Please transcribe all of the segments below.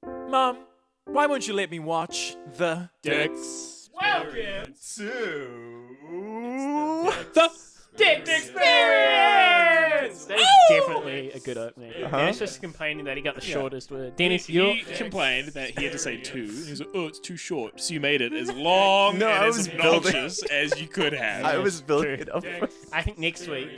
Mom, why won't you let me watch the Dex. Welcome to the Dexperience! That is definitely a good opening. Dennis was complaining that he got the shortest word. Dennis, He complained that he had to say two. He was like, "Oh, it's too short." So you made it as long and as obnoxious as you could have. I was building it up. I think next week,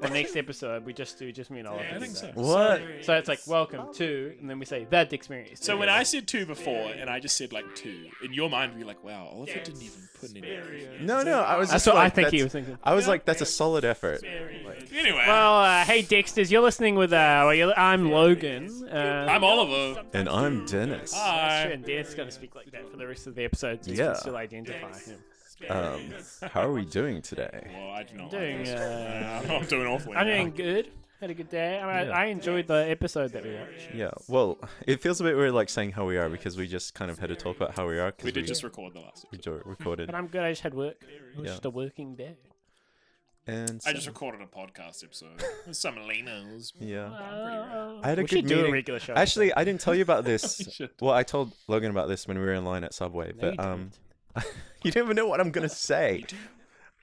the next episode, we just do me and Oliver. I think so. What? So it's like welcome to, and then we say the Dexperience. So when I said two before, and I just said like two, in your mind, you're like, "Wow, Oliver didn't even put in any." No, I was. That's Just what I like, think he that's- was thinking. I was like, that's a solid effort. Anyway, Well, hey Dexters, you're listening with I'm Logan. I'm Oliver. And I'm Dennis. Hi. And Dennis is going to speak like that for the rest of the episode, so you Yeah. can still identify him. How are we doing today? Well, I do not. Doing, like this. I'm doing awfully. I'm now. doing good. Had a good day. Yeah. I enjoyed the episode that we watched. Yeah. Well, it feels a bit weird like saying how we are because we just kind of had to talk about how we are. Cause We did just record the last. recorded. But I'm good. I just had work. It was Yeah. just a working day. And I just recorded a podcast episode with some Linos. yeah. I I had a we good should do meeting. a regular show. Actually, I didn't tell you about this. should. Well, I told Logan about this when we were in line at Subway, No, you but didn't. you don't even know what I'm gonna say.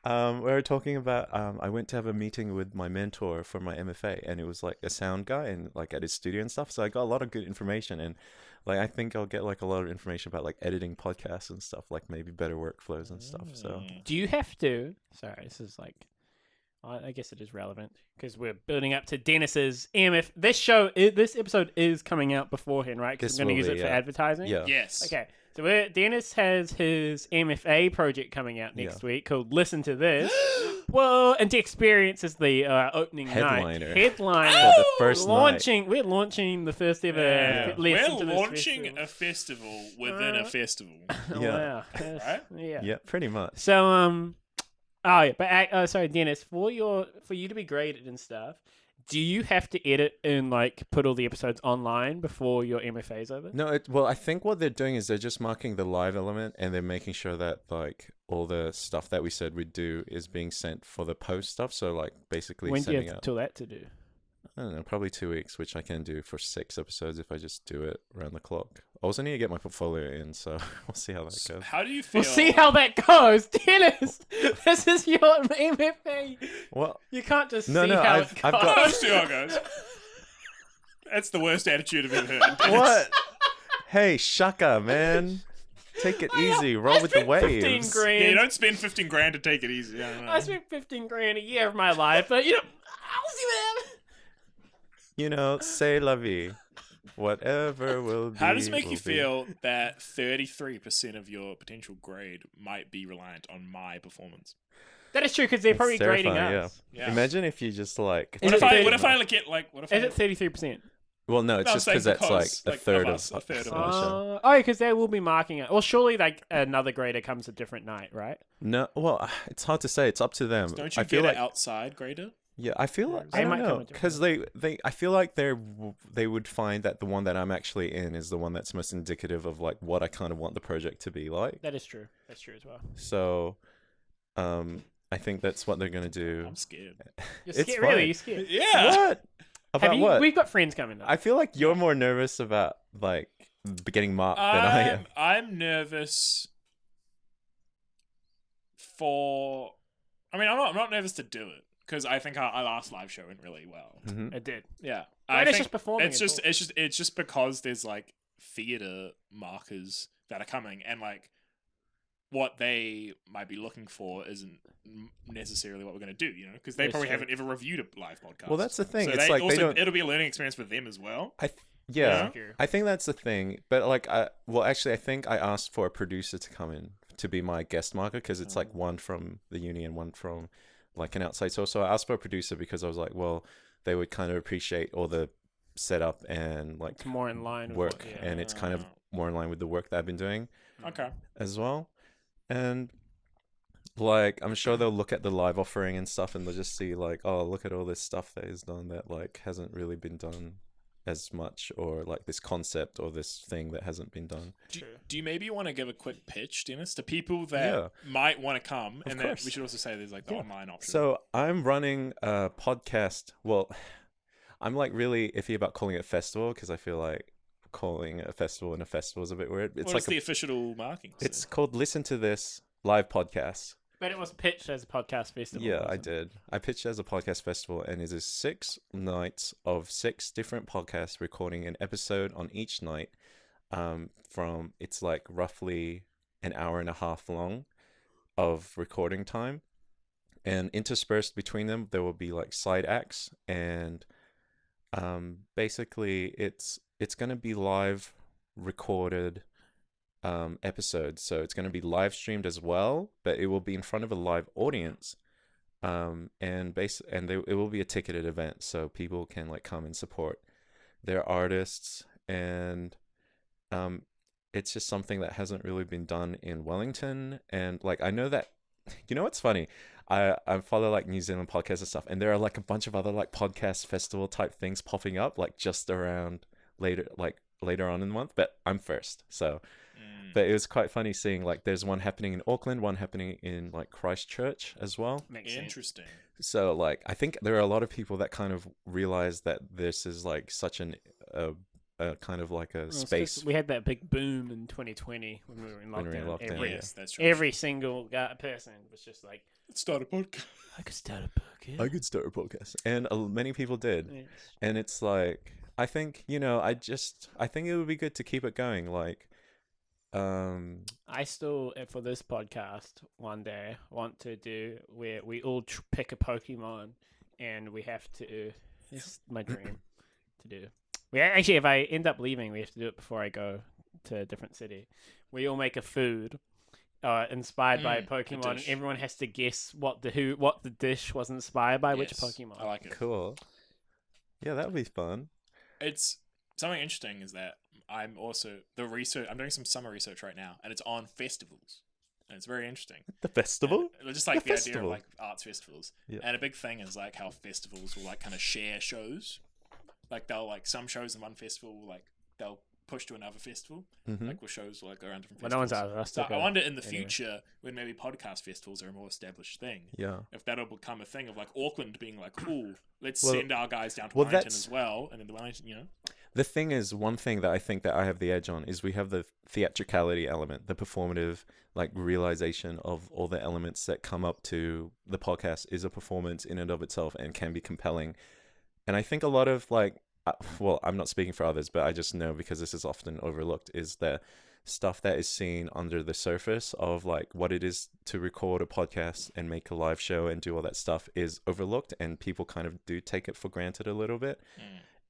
We were talking about I went to have a meeting with my mentor for my MFA, and it was like a sound guy and like at his studio and stuff. So I got a lot of good information, and like I think I'll get like a lot of information about like editing podcasts and stuff, like maybe better workflows and stuff. So Do you have to? Sorry, this is like. I guess it is relevant because we're building up to Dennis's MF. This episode is coming out beforehand, right? Because This we're going to will use be, it for yeah. advertising. yeah, Yes. Okay, so Dennis has his MFA project coming out next week called "Listen to This." Whoa! And Dexperience is the opening Headliner. night. Headliner. for the first night. We're launching the first ever. Yeah. Listen We're to This launching festival. a festival within a festival. Yeah. Wow. Yes. Right? Yeah. Yeah, pretty much. So oh yeah, but sorry, Dennis, for you to be graded and stuff, do you have to edit and like put all the episodes online before your MFA is over? No, well, I think what they're doing is they're just marking the live element, and they're making sure that like all the stuff that we said we'd do is being sent for the post stuff. So like basically When do you sending have out. till that to do? I don't know, probably 2 weeks, which I can do for 6 episodes if I just do it around the clock. I also need to get my portfolio in, so we'll see how that goes. How do you feel? We'll see how that goes, Dennis. This is your MFA. Well, You can't just No, see no, how I've it got- goes. Let's see how it goes. That's the worst attitude I've ever heard. what? Hey, shaka, man. Take it easy. Roll with the 15 waves. grand. Yeah, you don't spend 15 grand to take it easy. I don't know. I spent 15 grand a year of my life, but I'll see what happens. You know, say la vie. Whatever will be. How does it make will you be. feel that 33% of your potential grade might be reliant on my performance? That is true because they're It's probably grading terrifying, us. Yeah. Imagine if you just like. Is What it if I get like what if Is I it 33%? Well, no, it's No, just I'm because saying that's like because, a like, third of of, us, a third of the us. show. Oh, because they will be marking it. Well, surely like another grader comes a different night, right? No, well, it's hard to say. It's up to them. don't you I feel get like an outside grader? yeah, I feel like They I don't might come know with because I feel like they would find that the one that I'm actually in is the one that's most indicative of like what I kind of want the project to be like. That is true. That's true as well. So, I think that's what they're gonna do. I'm scared. You're It's scared, really? fine. You're scared. Yeah. What? About what? We've got friends coming. Though. I feel like you're more nervous about like getting marked than I am. I'm nervous for. I mean, I'm not nervous to do it because I think our last live show went really well. Mhm. It did. Yeah, Well, I it's think just performing. it's just because there's like theater markers that are coming and like what they might be looking for isn't necessarily what we're going to do, you know, because they That's probably true. haven't ever reviewed a live podcast. Well, that's the thing. So It's they like also, they don't. it'll be a learning experience for them as well. Yeah, Yeah. I think that's the thing. But like, actually, I think I asked for a producer to come in to be my guest marker because it's like one from the uni and one from like an outside source. So I asked for a producer because I was like, well, they would kind of appreciate all the setup and like It's more in line with work, what- and it's kind of more in line with the work that I've been doing Okay. as well. And like, I'm sure they'll look at the live offering and stuff, and they'll just see like, oh, look at all this stuff that is done that like hasn't really been done as much, or like this concept or this thing that hasn't been done. Do you maybe want to give a quick pitch, Dennis, to people that Yeah. might want to come? Of And course. that we should also say there's like the online option. So I'm running a podcast. Well, I'm like really iffy about calling it festival because I feel like calling a festival, and a festival is a bit weird. It's What like is the official markings? it's called Listen to This Live Podcast. But it was pitched as a podcast festival. Yeah, I wasn't it? did. I pitched it as a podcast festival, and it is 6 nights of 6 different podcasts recording an episode on each night. From it's like roughly an hour and a half long of recording time, and interspersed between them there will be like side acts, and basically it's going to be live recorded episodes, so it's going to be live streamed as well, but it will be in front of a live audience, and it will be a ticketed event, so people can like come and support their artists, and it's just something that hasn't really been done in Wellington. And like I know that, you know what's funny, I follow like New Zealand podcasts and stuff, and there are like a bunch of other like podcast festival type things popping up like just around later on in the month, but I'm first, so but it was quite funny seeing like there's one happening in Auckland, one happening in like Christchurch as well. Makes sense. Interesting. So like I think there are a lot of people that kind of realize that this is like such a kind of like a Well, it's 'cause space. we had that big boom in 2020 when we were in When we were in lockdown. lockdown, Every, yeah. Yes, that's true. every single person was just like, Let's start a podcast. I could start a podcast. I could start a podcast, and many people did. Yes. And it's like I think I think it would be good to keep it going. Like, I still, for this podcast, one day want to do where we all pick a Pokemon, and we have to. It's my dream to do. We actually, if I end up leaving, we have to do it before I go to a different city. We all make a food inspired by a a Pokemon, and dish. everyone has to guess what the dish was inspired by which Yes, Pokemon. I like it. cool. Yeah, that would be fun. It's something interesting is that I'm doing some summer research right now, and it's on festivals, and it's very interesting. The festival. And just like The the idea festival. of like arts festivals, Yeah. and a big thing is like how festivals will like kind of share shows. Like they'll like some shows in one festival will, like they'll push to another festival, Mhm. like with shows like around different Well, no one's festivals. asked us So to I go wonder in the anyway. future when maybe podcast festivals are a more established thing, Yeah. if that'll become a thing of like Auckland being like, "Ooh, let's Well- send our guys down to well, Wellington that's- as well," and then the Wellington, The thing is, one thing that I think that I have the edge on is we have the theatricality element, the performative, like realization of all the elements that come up to the podcast is a performance in and of itself and can be compelling. And I think a lot of like, well, I'm not speaking for others, but I just know because this is often overlooked, is the stuff that is seen under the surface of like what it is to record a podcast and make a live show and do all that stuff is overlooked, and people kind of do take it for granted a little bit.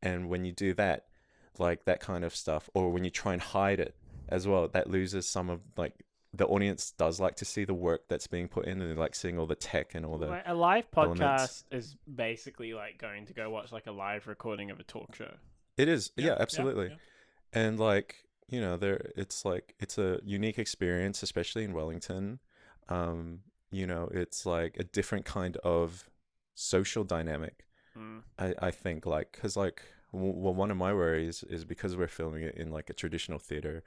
And when you do that, like that kind of stuff, or when you try and hide it as well, that loses some of like the audience does like to see the work that's being put in, and they like seeing all the tech and all the Like, a live podcast elements. is basically like going to go watch like a live recording of a talk show. it is. Yeah, absolutely. yeah. And like, it's a unique experience, especially in Wellington. It's like a different kind of social dynamic. Mm. I think like, because like one of my worries is because we're filming it in like a traditional theater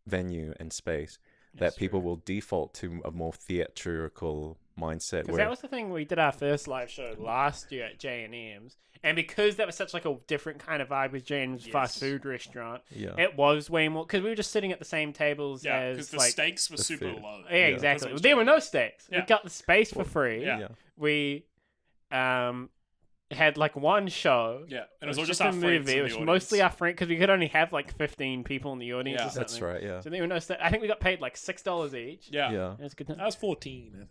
venue and space, that people will default to a more theatrical mindset. Because that was the thing, we did our first live show last year at J&M's, and because that was such like a different kind of vibe with J&M's fast food restaurant, yeah, it was way more, because we were just sitting at the same tables Yeah, because as the like stakes were the super food. low. yeah, Yeah. exactly. Because it was There were no J&M's. stakes. We Yeah. got the space for Well, free. Yeah. We had like one show. Yeah, and it was all just just our a friends movie. in It was the mostly audience. our friend, because we could only have like 15 people in the audience. Yeah. or something. that's right. Yeah, So there were no I think we got paid like $6 each. Yeah. yeah. It was good. I was 14, I think.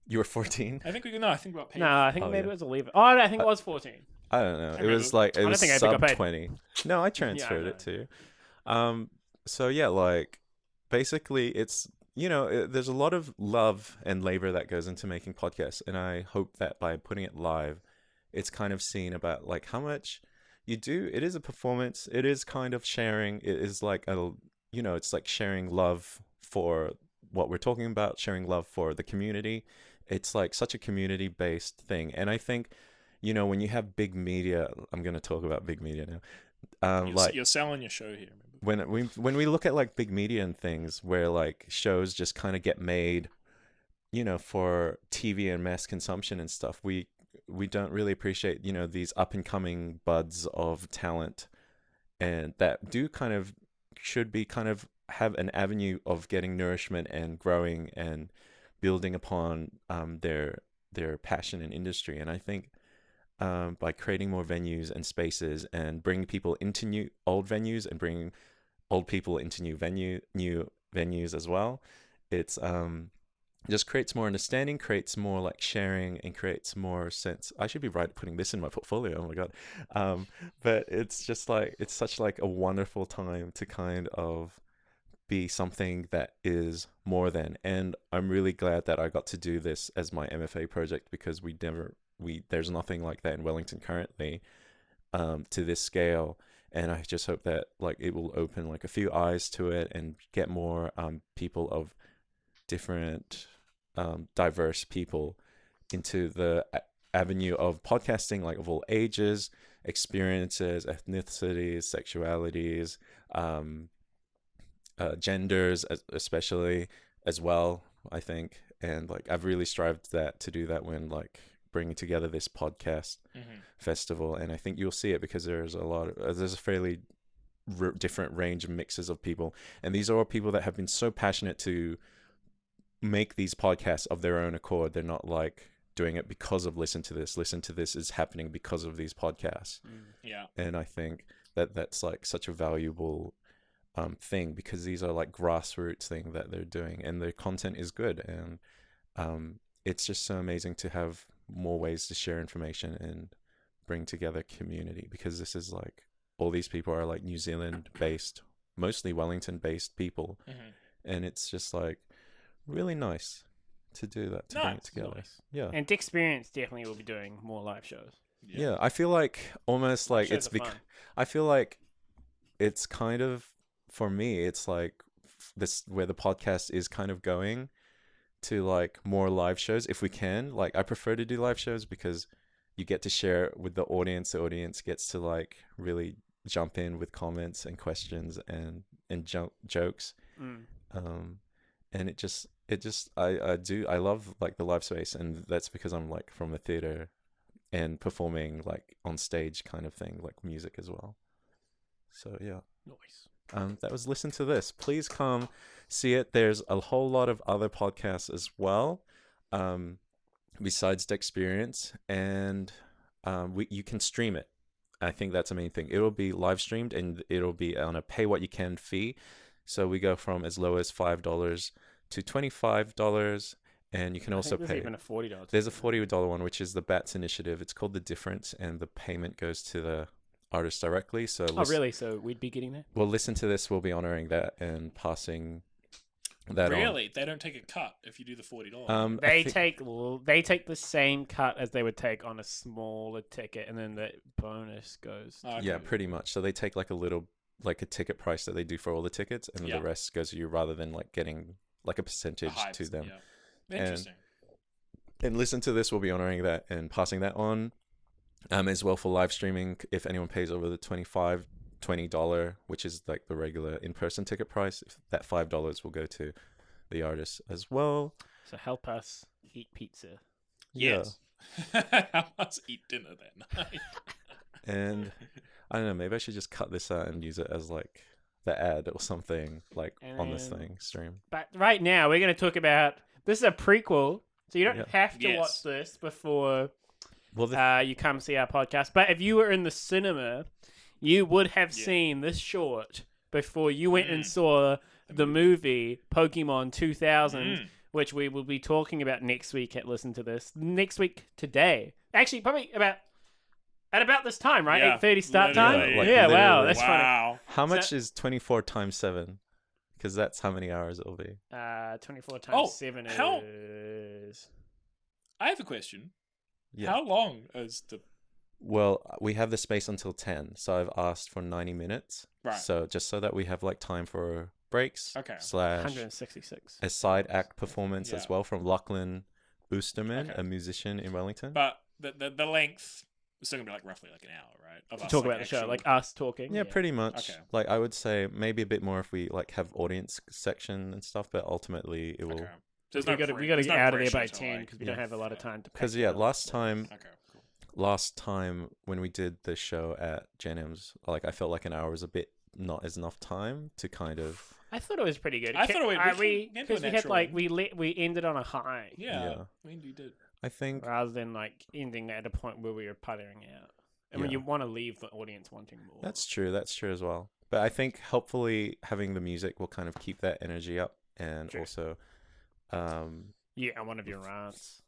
You were 14. I think we got paid. No, I think Oh, maybe yeah. it was 11. Oh, no, I think it was 14. I don't know. It remember. was like I it don't was think I ever got sub paid. 20. No, I transferred know. it too. So yeah, like basically it's there's a lot of love and labor that goes into making podcasts, and I hope that by putting it live, it's kind of seen about like how much you do. It is a performance. It is kind of sharing. It is like it's like sharing love for what we're talking about, sharing love for the community. It's like such a community-based thing, and I think when you have big media, I'm going to talk about big media now. You're selling your show here. Remember? When we look at like big media and things where like shows just kind of get made, for TV and mass consumption and stuff, we don't really appreciate these up and coming buds of talent and that do kind of should be kind of have an avenue of getting nourishment and growing and building upon their passion in industry. And I think by creating more venues and spaces and bringing people into old venues and bringing old people into new venues as well, it's just creates more understanding, creates more like sharing, and creates more sense. I should be putting this in my portfolio. Oh my god. But it's just like, it's such like a wonderful time to kind of be something that is more than. And I'm really glad that I got to do this as my MFA project, because there's nothing like that in Wellington currently to this scale. And I just hope that like it will open like a few eyes to it and get more people of different diverse people into the avenue of podcasting, like of all ages, experiences, ethnicities, sexualities, genders especially as well, I think. And like I've really strived to do that when like bringing together this podcast festival, and I think you'll see it because there's a fairly different range of mixes of people, and these are all people that have been so passionate to make these podcasts of their own accord. They're not like doing it because of listen to this is happening because of these podcasts. And I think that that's like such a valuable thing, because these are like grassroots thing that they're doing, and their content is good, and it's just so amazing to have more ways to share information and bring together community, because this is like all these people are like New Zealand based, mostly Wellington based people, and it's just like really nice to do that, to bring it together. Yeah. And Dexperience definitely will be doing more live shows. Yeah, I feel like almost like it's I feel like it's kind of, for me, it's like this where the podcast is kind of going to like more live shows if we can. Like I prefer to do live shows because you get to share it with the audience. The audience gets to like really jump in with comments and questions and jokes. And I love like the live space, and that's because I'm like from the theater and performing like on stage kind of thing, like music as well. So yeah. Nice. That was Listen to This. Please come see it. There's a whole lot of other podcasts as well, besides Dexperience, and you can stream it. I think that's the main thing. It'll be live streamed, and it'll be on a pay what you can fee. So we go from as low as $5 to $25, and you can also pay. There's even a $40. There's a $40 one, which is the BATS initiative. It's called The Difference, and the payment goes to the artist directly. So really? So we'd be getting that? Well, Listen to This. We'll be honoring that and passing that on. Really? They don't take a cut if you do the $40? They take the same cut as they would take on a smaller ticket, and then the bonus goes. Yeah, pretty much. So they take like a ticket price that they do for all the tickets, and the rest goes to you, rather than like getting like a percentage to them. Interesting. And Listen to This will be honoring that and passing that on. As well for live streaming, if anyone pays over the $20, which is like the regular in-person ticket price, if that $5 will go to the artist as well. So help us eat pizza. Yes. Help us eat dinner that night. And I don't know, maybe I should just cut this out and use it as like the ad or something like on this stream. But right now we're going to talk about, this is a prequel, so you don't have to watch this before you come see our podcast. But if you were in the cinema, you would have seen this short before you went and saw the movie Pokemon 2000, which we will be talking about next week at Listen to This. Next week today. Actually, probably at about this time, right? 8:30 start time? Wow, that's funny. How much is 24 times 7? Because that's how many hours it will be. 24 times 7 is... I have a question. Yeah. How long is the... Well, we have the space until 10, so I've asked for 90 minutes. Right. So just so that we have like time for breaks. Okay. / 166. A side act performance as well from Lachlan Oosterman, a musician in Wellington. But the length is still going to be like roughly like an hour, right? Of to talk about the show, like us talking. Yeah, pretty much. Okay. Like I would say maybe a bit more if we like have audience section and stuff, but ultimately it will... We got to get out of there by 10 because we don't have a lot of time to. Because last time, last time when we did the show at Jenham's, like I felt like an hour was a bit not as enough time to kind of. I thought it was pretty good. I thought we because we had like we ended on a high Yeah, we did. I think rather than like ending at a point where we were puttering out. I mean, you want to leave the audience wanting more. That's true as well. But I think hopefully having the music will kind of keep that energy up, and also, one of your rants.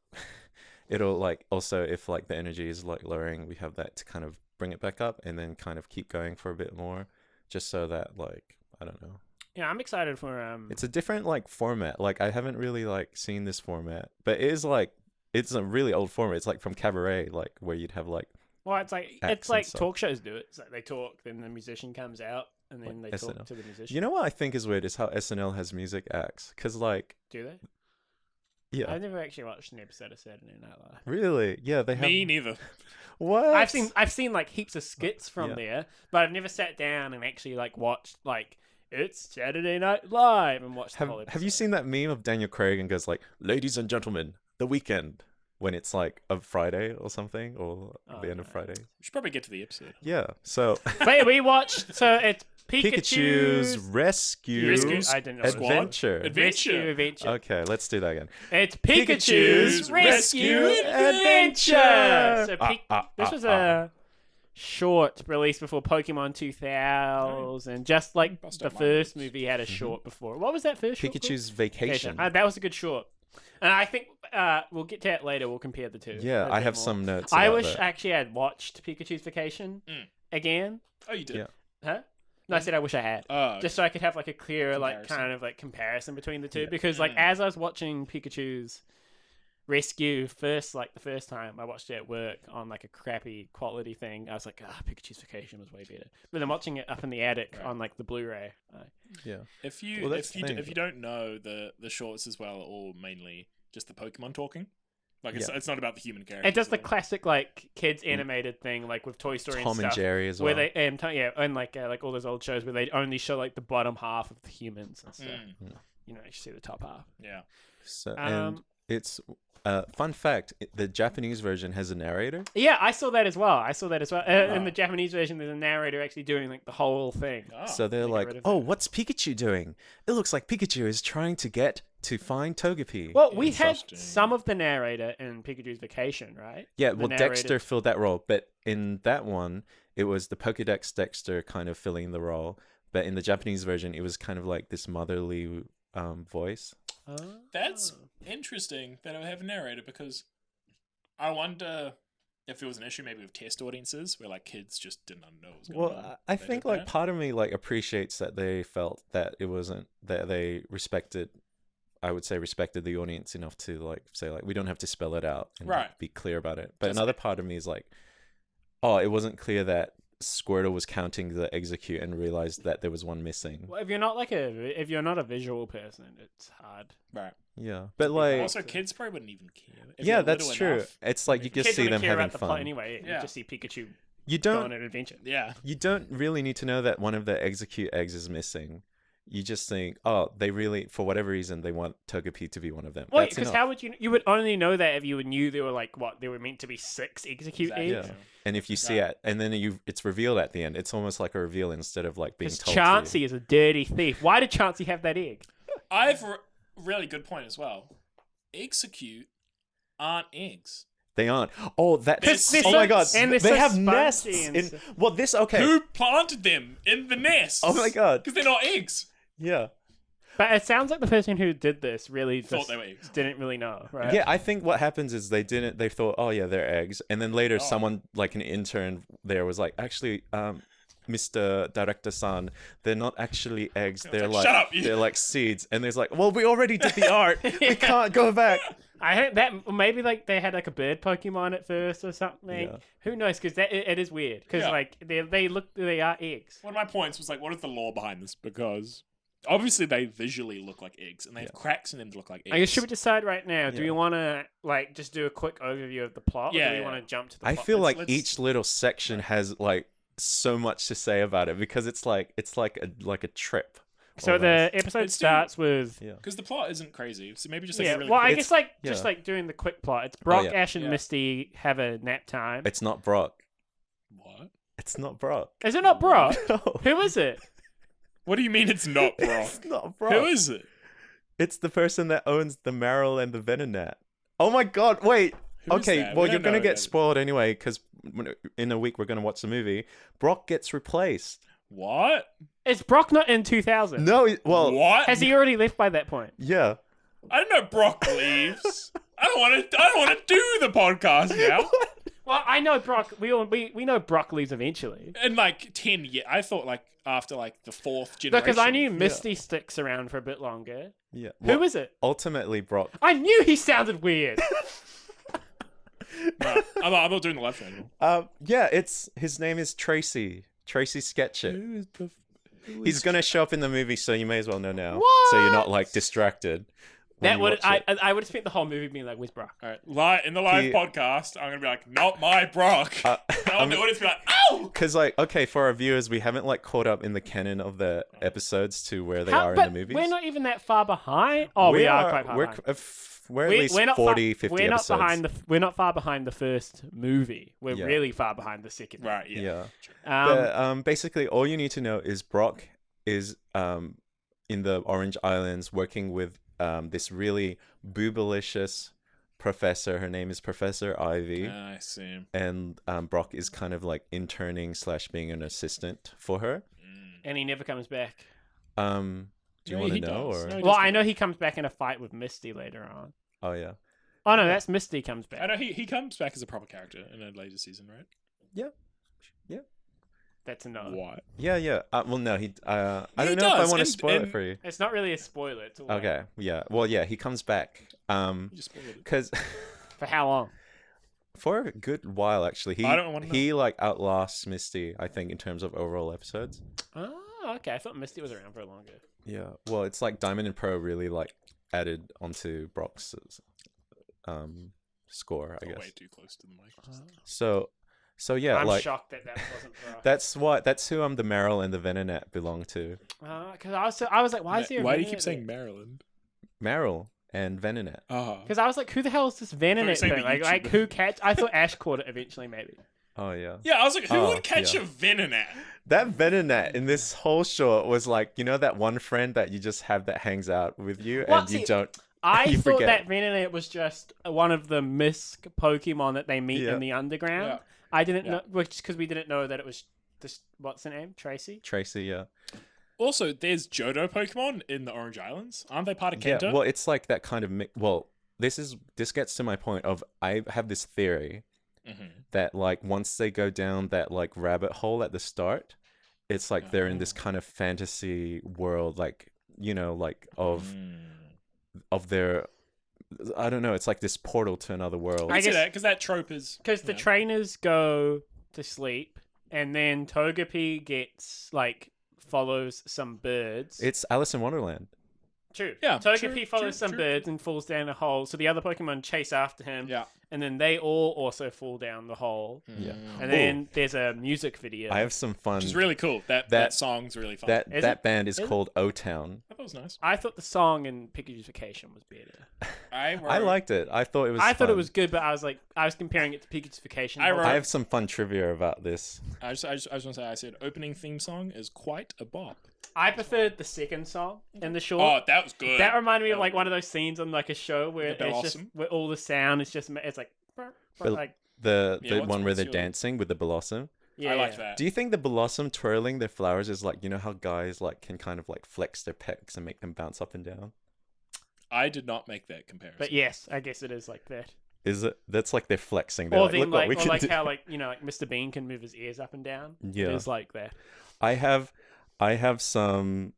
It'll like also if like the energy is like lowering, we have that to kind of bring it back up, and then kind of keep going for a bit more, just so that like I don't know. Yeah, I'm excited for It's a different like format. Like I haven't really like seen this format, but it is like it's a really old format. It's like from Cabaret, like where you'd have like. Well, it's like acts and stuff. talk shows do it. It's like they talk, then the musician comes out, and then Like they SNL. talk to the musician. You know what I think is weird is how SNL has music acts, because like Do they? yeah, I've never actually watched an episode of Saturday Night Live. really yeah they have. Me neither. What? I've seen like heaps of skits from there, but I've never sat down and actually like watched like it's Saturday Night Live and watched the whole episode. Have you seen that meme of Daniel Craig and goes like, "Ladies and gentlemen, the weekend," when it's like a Friday or something, or the end of Friday? We should probably get to the episode. Yeah. So Wait, we watched. So it's Pikachu's Pikachu's Rescue I didn't know Adventure. Rescue Adventure. Okay, let's do that again. It's Pikachu's Pikachu's Rescue Adventure. So this was a short release before Pokemon 2000, just like the first movie had a short before. What was that first short Pikachu's called? Vacation. That was a good short. And I think we'll get to that later. We'll compare the two. Yeah, a I bit have more. some notes. I about wish that. actually I'd watched Pikachu's Vacation again. Oh, you did? Yeah. Huh? No, I said I wish I had. Oh, Just so I could have like a clearer like Comparison. kind of like comparison between the two. Yeah. Because like as I was watching Pikachu's Rescue the first time I watched it at work on like a crappy quality thing, I was like, Pikachu's Vacation was way better. But then watching it up in the attic on like the Blu-ray. Yeah. If you Well, that's the thing. if you don't know the shorts as well, or mainly just the Pokemon talking, like it's not about the human characters. It does the at all. classic like kids animated thing like with Toy Story Tom and and stuff. Jerry as well. Where they and like all those old shows where they only show like the bottom half of the humans and stuff. You know, you see the top half. Yeah. So, and it's fun fact: the Japanese version has a narrator. Yeah, I saw that as well. In the Japanese version, there's a narrator actually doing like the whole thing. Oh. So they're They get like, rid of "Oh, that. what's Pikachu doing? It looks like Pikachu is trying to find Togepi." Well, we had Interesting. some of the narrator in Pikachu's Vacation, right? yeah, The well, narrator- Dexter filled that role, but in that one, it was the Pokedex Dexter kind of filling the role. But in the Japanese version, it was kind of like this motherly voice. Oh. That's interesting that I would have a narrator, because I wonder if it was an issue maybe with test audiences where like kids just didn't know what was going on. Well, I They think did like that. part of me like appreciates that they felt that it wasn't that they respected. I would say respected the audience enough to like say like we don't have to spell it out and Right. be clear about it. But Just- another part of me is like, oh, it wasn't clear that Squirtle was counting the execute and realized that there was one missing. Well, if you're not a visual person, it's hard. Right. Yeah, but like, Also, kids probably wouldn't even care. If yeah, you're that's little true. enough. It's like you just Kids see wouldn't them care having about the plot fun. anyway. You Yeah. just see Pikachu You go on don't. an adventure. Yeah. You don't really need to know that one of the execute eggs is missing. You just think, oh, they really, for whatever reason, they want Togepi to be one of them. Wait, That's because enough. how would you would only know that if you knew there were like there were meant to be 6 execute Exactly. eggs? Yeah. And if you see it, and then it's reveled at the end, it's almost like a reveal instead of like being Because told to you. Chansey is a dirty thief. Why did Chansey have that egg? I have a really good point as well. Execute aren't eggs. They aren't. Oh, that's. They're Oh so- my god. and they're They so have spongy nests. and In, stuff. well, this okay. Who planted them in the nest? Oh my god. Because they're not eggs. Yeah. But it sounds like the person who did this really Thought just they were eggs. didn't really know, right? Yeah, I think what happens is they thought, oh yeah, they're eggs, and then later someone like an intern there was like, actually, Mr. Director-san, they're not actually eggs. They're like, "Shut up, you-" they're like seeds, and there's like, well, we already did the art. We can't go back. I heard that maybe like they had like a bird Pokemon at first or something. Yeah. Who knows? Because it is weird. Because Yeah. like they are eggs. One of my points was like, what is the lore behind this? Because obviously they visually look like eggs, and they have cracks in them to look like eggs. I guess should we decide right now? Do Yeah. we want to like just do a quick overview of the plot? Or Yeah, do we yeah. want to jump to the I plot? feel like let's- each little section has like so much to say about it because it's like a trip. So the episode It's still- starts with Yeah. Because the plot isn't crazy, so maybe just like yeah. a really Well, I quick- guess like yeah. just like doing the quick plot. It's Brock, yeah. Ash, and Yeah. Misty have a nap time. It's not Brock. What? It's not Brock. Is it not Brock? No. Who is it? What do you mean it's not Brock? It's not Brock. Who is it? It's the person that owns the Meryl and the Venonat. Oh my god, wait. Who is Okay, that? well, We you're don't going to know get that. spoiled anyway, because in a week we're going to watch the movie. Brock gets replaced. What? Is Brock not in 2000? No, well, What? Has he already left by that point? yeah. I didn't know Brock leaves. I don't want to do the podcast now. Well, I know Brock. We know Brock leaves eventually. In like 10 years, I thought like after like the 4th generation. Because I knew Misty sticks around for a bit longer. Yeah. Who is it? Ultimately, Brock. I knew he sounded weird. No, I'm not doing the live stream. Yeah, his name is Tracy. Tracy Sketchit. He's going to show up in the movie, so you may as well know now. So you're not like distracted. when That you would watch it. I would have spent the whole movie being like, "Where's Brock?" All right, in the live He- podcast, I'm gonna be like, not my Brock. Uh, I'll do it. It's be like, ow! Because, like, okay, for our viewers, we haven't, like, caught up in the canon of the episodes to where they are in but the movies. we're not even that far behind. Oh, we are quite far we're, behind. we're at least 40, 50 we're episodes. not behind we're not far behind the first movie. We're Yeah. really far behind the second. Right, yeah. Yeah. But, basically, all you need to know is Brock is in the Orange Islands working with this really boobalicious professor. Her name is Professor Ivy. I see. And Brock is kind of like interning / being an assistant for her. And he never comes back. Do you No, want to he know? does. Or No, he Well, does I come know back. he comes back in a fight with Misty later on. Oh yeah, Oh no, that's Misty comes I back. know he comes back as a proper character in a later season, right? That's a no. What? yeah. Well, no, he. I He don't know if I does, want to and- spoil it and- for you. It's not really a spoiler. It's all Okay, yeah. Well, yeah, he comes back. You just spoiled it. Because For how long? for a good while, actually, I don't wanna know. he like outlasts Misty. I think in terms of overall episodes. Oh, okay. I thought Misty was around for longer. Yeah. Well, it's like Diamond and Pearl really like added onto Brock's score, I Got way guess. too close to the mic. So yeah, I'm like shocked that wasn't for us. that's who the Meryl and the Venonat belong to. Because I was like, why is there? Why do you keep saying Maryland? Meryl and Venonat. Because I was like, who the hell is this Venonet saying thing? the Like YouTuber. who catch? I thought Ash caught it eventually, maybe. Oh yeah. Yeah, I was like, who Oh, would catch yeah. a Venonat? That Venonat in this whole short was like, you know, that one friend that you just have that hangs out with you Well, and you see, don't. I You thought forget. that Venonat was just one of the misc Pokemon that they meet Yeah. in the underground. Yeah. I didn't Yeah. know, which because we didn't know that it was this. What's the name? Tracy. Tracy, yeah. Also, there's Johto Pokemon in the Orange Islands. Aren't they part of Kanto? Yeah, well, it's like that kind of well, this gets to my point of I have this theory that like once they go down that like rabbit hole at the start, it's like they're in this kind of fantasy world, like, you know, like of their, I don't know, it's like this portal to another world. I I see guess- that because that trope is Because the trainers go to sleep, and then Togepi gets like follows some birds. It's Alice in Wonderland. True. Yeah, Togepi true, follows true, some true. birds and falls down a hole. So the other Pokemon chase after him. Yeah. And then they all also fall down the hole. Yeah. And then there's a music video. I have some fun. which is really cool. That song's really fun. that Is that it? band is Is it? called O-Town. I thought it was nice. I thought the song in Pikachu's Vacation was better. I liked it. I thought it was I thought it fun. was good, but I was comparing it to Pikachu's Vacation. I wrote- I have some fun trivia about this. I just want to say, I said opening theme song is quite a bop. I preferred the second song in the short. Oh, that was good. That reminded me of like one of those scenes on like a show where The it's just Blossom? where all the sound is just it's like, like The Yeah, one where what's they're your- dancing with the blossom. yeah. I like yeah. that. Do you think the blossom twirling their flowers is like, you know how guys like can kind of like flex their pecs and make them bounce up and down? I did not make that comparison. But yes, I guess it is like that. Is it? That's like they're flexing. They're Or like, then look what we or can like do. how like like Mr. Bean can move his ears up and down. Yeah. It is like that. I have some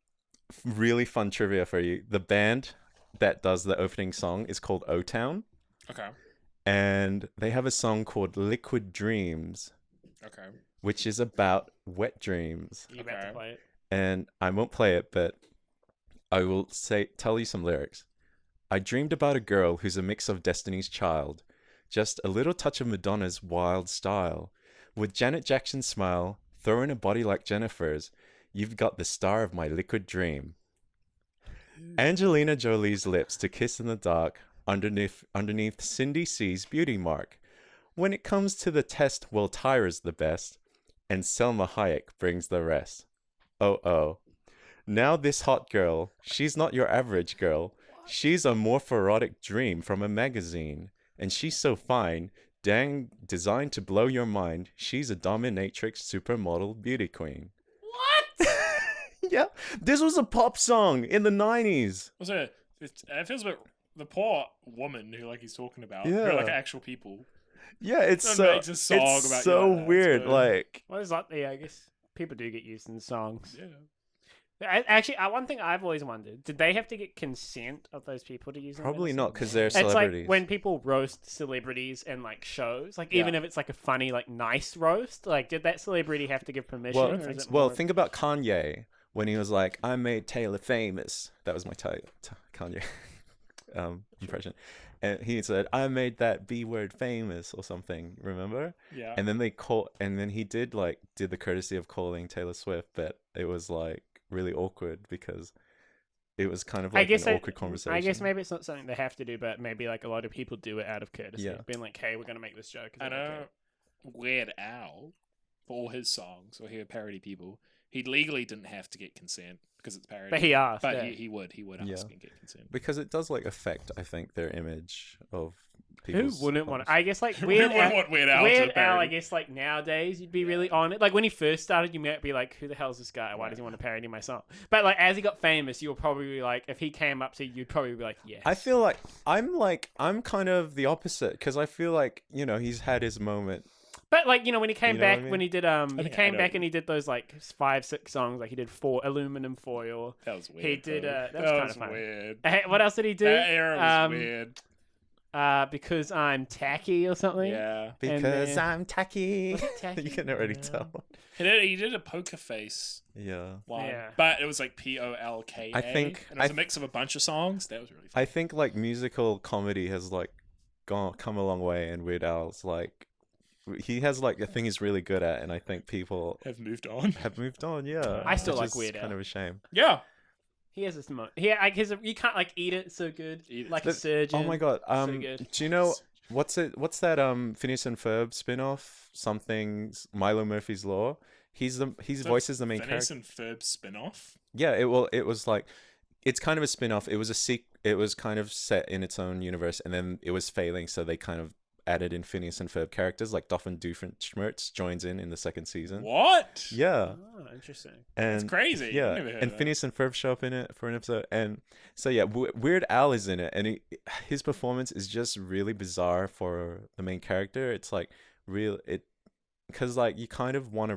really fun trivia for you. The band that does the opening song is called O-Town, Okay. and they have a song called Liquid Dreams, Okay. which is about wet dreams. You about to Okay. play it. And I won't play it, but I will tell you some lyrics. I dreamed about a girl who's a mix of Destiny's Child, just a little touch of Madonna's wild style. With Janet Jackson's smile, throw in a body like Jennifer's, you've got the star of my liquid dream. Angelina Jolie's lips to kiss in the dark underneath Cindy C's beauty mark. When it comes to the test, Will Tyra's the best, and Selma Hayek brings the rest. Oh. Now this hot girl, she's not your average girl. She's a morphorotic dream from a magazine. And she's so fine, dang, designed to blow your mind. She's a dominatrix supermodel beauty queen. What? Yeah, this was a pop song in the 90s. Also, it feels a bit the poor woman who like he's talking about. Who Yeah. are like actual people. Yeah, it's Someone so makes a song it's about you so like that. It's weird. good. Like, What is that? Yeah, I guess people do get used in songs. Yeah. Actually, one thing I've always wondered: did they have to get consent of those people to use them? probably in a not song? because they're It's celebrities. like when people roast celebrities in like shows, like Yeah. even if it's like a funny, like nice roast, like did that celebrity have to give permission? Well, or is it well, more- think about Kanye when he was like, "I made Taylor famous." That was my Kanye impression, and he said, "I made that B word famous" or something. Remember? Yeah. And then he did the courtesy of calling Taylor Swift, but it was like really awkward because it was kind of like an awkward conversation. I guess maybe it's not something they have to do, but maybe like a lot of people do it out of courtesy. Yeah. Being like, hey, we're going to make this joke. I know Weird Al, for all his songs or he would parody people, he legally didn't have to get consent because it's parody. But he asked. But yeah. he would Yeah. ask and get consent. because it does affect, I think, their image of Who people's wouldn't want songs. to? I guess like Who Weird wouldn't Al, want Weird Al to Weird Al, I parody? guess like nowadays you'd be really on it. Like when he first started, you might be like, who the hell's this guy? Why does he want to parody my song? But like as he got famous, you'll probably be like, if he came up to you, you'd probably be like, yes. I feel like I'm kind of the opposite because I feel like he's had his moment. But like when he came You know what back, I mean? when he did he think I came know. back and he did those like 5-6 songs. Like he did 4 aluminum foil. That was weird. He did. though. That was kind of was fun. weird. What else did he do? That era was Um, weird. Because I'm tacky or something. Yeah. And Because then- I'm tacky. Was it tacky? You can already Yeah. tell. He did a poker face Yeah. one, Yeah. but it was like POLKA. I think- and it was I a mix of a bunch of songs. That was really fun. I think musical comedy has come a long way, and Weird Al's he has a thing he's really good at, and I think people Have moved on. have moved on. Yeah, I still which like is Weird Al. Kind of a shame. Yeah. He has this moment. Yeah, like you can't like eat it so good. Eat it. Like a surgeon. Oh my god. good. Do you know what's that Phineas and Ferb spin-off? Something Milo Murphy's Law. He voices the main Phineas character. and Ferb spin-off. Yeah, it was it's kind of a spin-off. It was it was kind of set in its own universe, and then it was failing, so they kind of added in Phineas and Ferb characters like Doofenshmirtz joins in the second season. What? Yeah, Oh, interesting. and It's crazy. yeah, I've never heard and of that. Phineas and Ferb show up in it for an episode, and so yeah, Weird Al is in it, and his performance is just really bizarre for the main character. It's because you kind of want to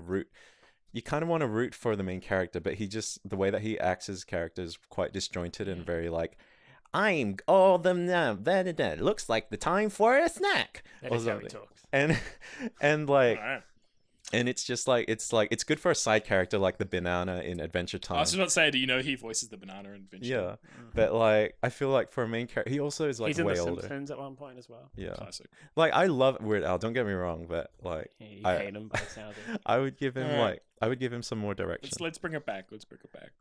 root for the main character, but the way that he acts his character is quite disjointed and very I'm all them now. Looks like the time for a snack. That or is how he something. talks. And Alright. and it's just it's good for a side character like the banana in Adventure I Time. was just about to say, do you know he voices the banana in Adventure? Yeah, but I feel like for a main character, he also is He's in way The older. Simpsons at one point as well. Yeah, Classic. I love Weird Al. Don't get me wrong, but Yeah, you I- hate him by the sound of it. I would give him Alright. I would give him some more direction. Let's bring it back. Let's bring it back.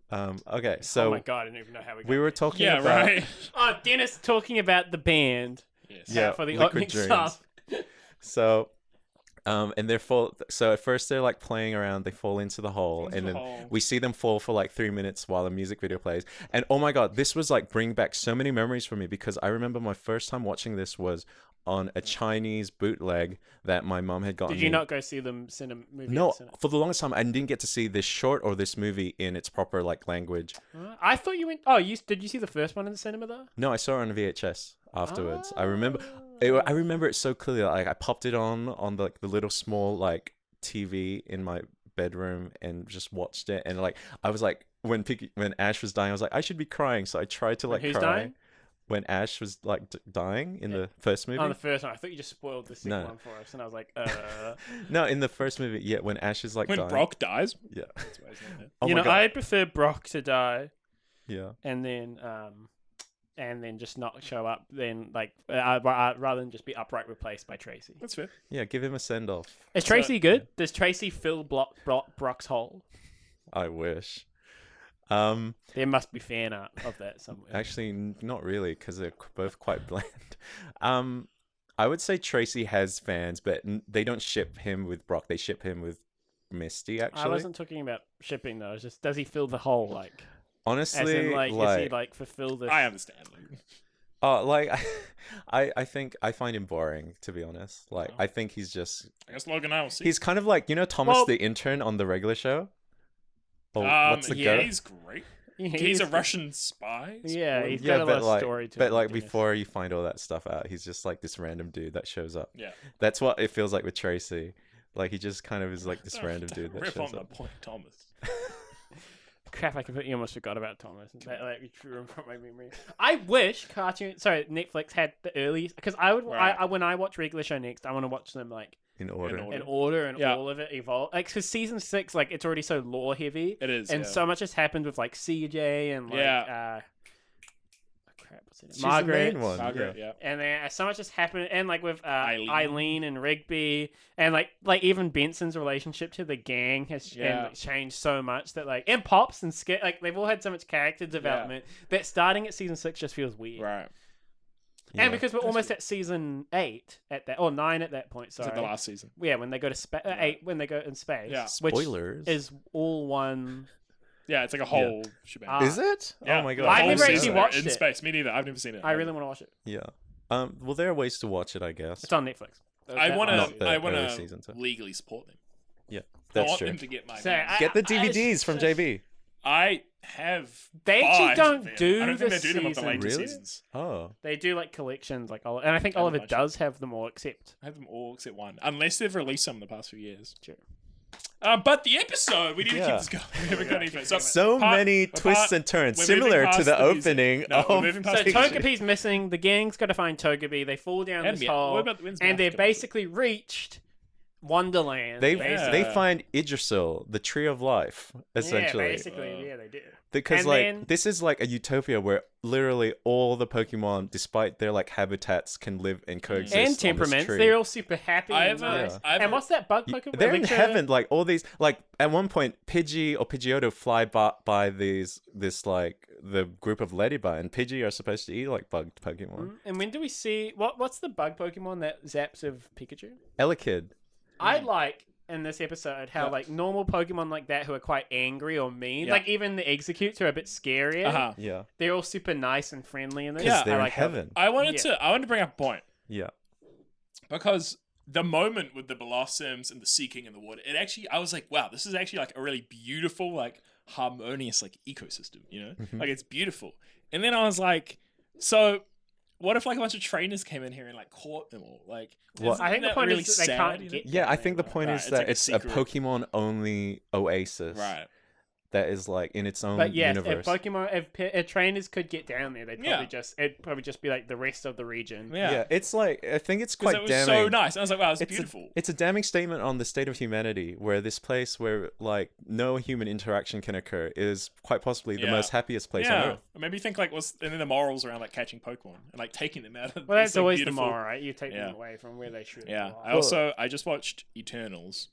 Okay, Oh so my god, I don't even know how we got we were there. talking Yeah, about right. Oh, Dennis talking about the band. Yes. Yeah, for the Liquid opening Dreams. stuff. So, and they're so at first they're playing around, they fall into the hole, Into and the then hole. we see them fall for 3 minutes while the music video plays. And oh my god, this was bring back so many memories for me, because I remember my first time watching this was on a Chinese bootleg that my mom had gotten. Did you me. not go see them movie? No, at the cinema? for the longest time I didn't get to see this short or this movie in its proper language. I thought you went. Oh, did you see the first one in the cinema though? No, I saw it on VHS afterwards. I remember Oh. I remember it so clearly. I popped it on the little small TV in my bedroom and just watched it. And I was when Ash was dying, I was I should be crying. So I tried to Who's cry. dying? When Ash was dying in the first movie. Oh, the first one. I thought you just spoiled the second No. one for us, and I was like, No, in the first movie, yeah, when Ash is When dying. Brock dies. Yeah. That's why he's not there. Oh you my know, god. I'd prefer Brock to die, Yeah. and then just not show up. Then rather than just be upright replaced by Tracy. That's fair. Yeah, give him a send off. Is Tracy good? Does Tracy fill Brock's hole? I wish. There must be fan art of that somewhere. Actually, not really, because they're both quite bland. I would say Tracy has fans, but they don't ship him with Brock. They ship him with Misty, actually. I wasn't talking about shipping though. It's just does he fill the hole like? Honestly, As in, like, is he like fulfill this? I understand. like I think I find him boring, to be honest. Like I think he's just I guess Logan and I will see. he's kind of like, you know, Thomas the intern on the regular show. Oh, what's the yeah, goat? he's great. Yeah, He's a Russian spy. Yeah, he's Yeah, got a but lot of story to him. but like I guess. before you find all that stuff out, he's just like this random dude that shows up. Yeah. That's what it feels like with Tracy. Like he just kind of is like this random dude that Rip shows on up. the point, Thomas. Crap, I completely almost forgot about Thomas. That like drew him from my memory. I wish Netflix had the early because I would Right. when I watch regular show next, I want to watch them like In order. order. in order and Yeah. all of it evolve. Like because season 6, like it's already so lore heavy. It is, and yeah. so much has happened with like CJ and like crap, what's it? She's Margaret. the main one. Margaret, yeah. And then so much has happened, and like with Eileen. Eileen and Rigby, and like even Benson's relationship to the gang has changed so much that like and Pops and Skit, like they've all had so much character development that starting at season 6 just feels weird. Right. Yeah. And because we're almost at season 8 at that, or 9 at that point. Is Sorry, it the last season? yeah, when they go to 8 when they go in space. Yeah. Spoilers. Which is all one. Yeah, it's like a whole shebang. Ah. Is it? Yeah. Oh my The god. I've whole never actually season watched in it. space. Me neither. I've never seen it. I really want to watch it. Yeah. Well, there are ways to watch it, I guess. It's on Netflix. I want Not the to. I early want season, so. to legally support them. Yeah, I that's want true. them to get my. So, games. Get the I- DVDs from JB. I have. They actually 5 don't of them. do I don't think the they do them of the season. later Really? seasons. Oh. They do like collections, like and I think I have a Oliver bunch. does have them all, except I have them all except one, unless they've released some in the past few years. Sure. But the episode, we need to Yeah. keep this going. We haven't got any further. So many twists and turns, we're similar moving to past the the music. opening No, we're of moving So past the Pikachu. Togepi's missing. The gang's got to find Togepi. They fall down And this Meow. hole, What about when's and Meowth they've gonna basically reached Wonderland. They basically. they find Yggdrasil, the tree of life, essentially. Yeah, basically, yeah, they do. Because And like then- this is like a utopia where literally all the Pokemon, despite their like habitats, can live and coexist. on And this temperaments, tree. they're all super happy. I and have a- nice. I have And a- what's that bug Pokemon? They're in Electro- heaven. Like all these, like at one point, Pidgey or Pidgeotto fly by this like the group of Ladybug, and Pidgey are supposed to eat like bug Pokemon. And when do we see what's the bug Pokemon that zaps of Pikachu? Elekid. I like in this episode how Yeah. like normal Pokemon like that who are quite angry or mean, Yeah. like even the Executes are a bit scarier. Uh-huh. Yeah. They're all super nice and friendly in this. Because Yeah, they're I in like how- heaven. I wanted to bring up a point Yeah. because the moment with the blossoms and the seeking in the water, it actually, I was like, wow, this is actually like a really beautiful, like harmonious, like ecosystem. You know, Mhm. like it's beautiful. And then I was like, so. What if like a bunch of trainers came in here and like caught them all? Like, Well, isn't I think the that point really is that they sad, can't you know? get Yeah, I down think the there, point Right, is it's that like a it's a secret. Pokemon only oasis Right. that is like in its own But yes, universe. if trainers could get down there, they'd probably Yeah. it'd probably just be like the rest of the region. Yeah. It's like I think it's Because quite it was damning. so nice. I was like, wow, it's It's beautiful. it's a damning statement on the state of humanity, where this place where like no human interaction can occur is quite possibly the Yeah. most happiest place on yeah. earth. Or maybe think like and then the morals around like catching Pokemon and like taking them out of Well, that's this, like, always beautiful... the moral, right? You take Yeah. them away from where they should. Yeah. lie. I just watched Eternals.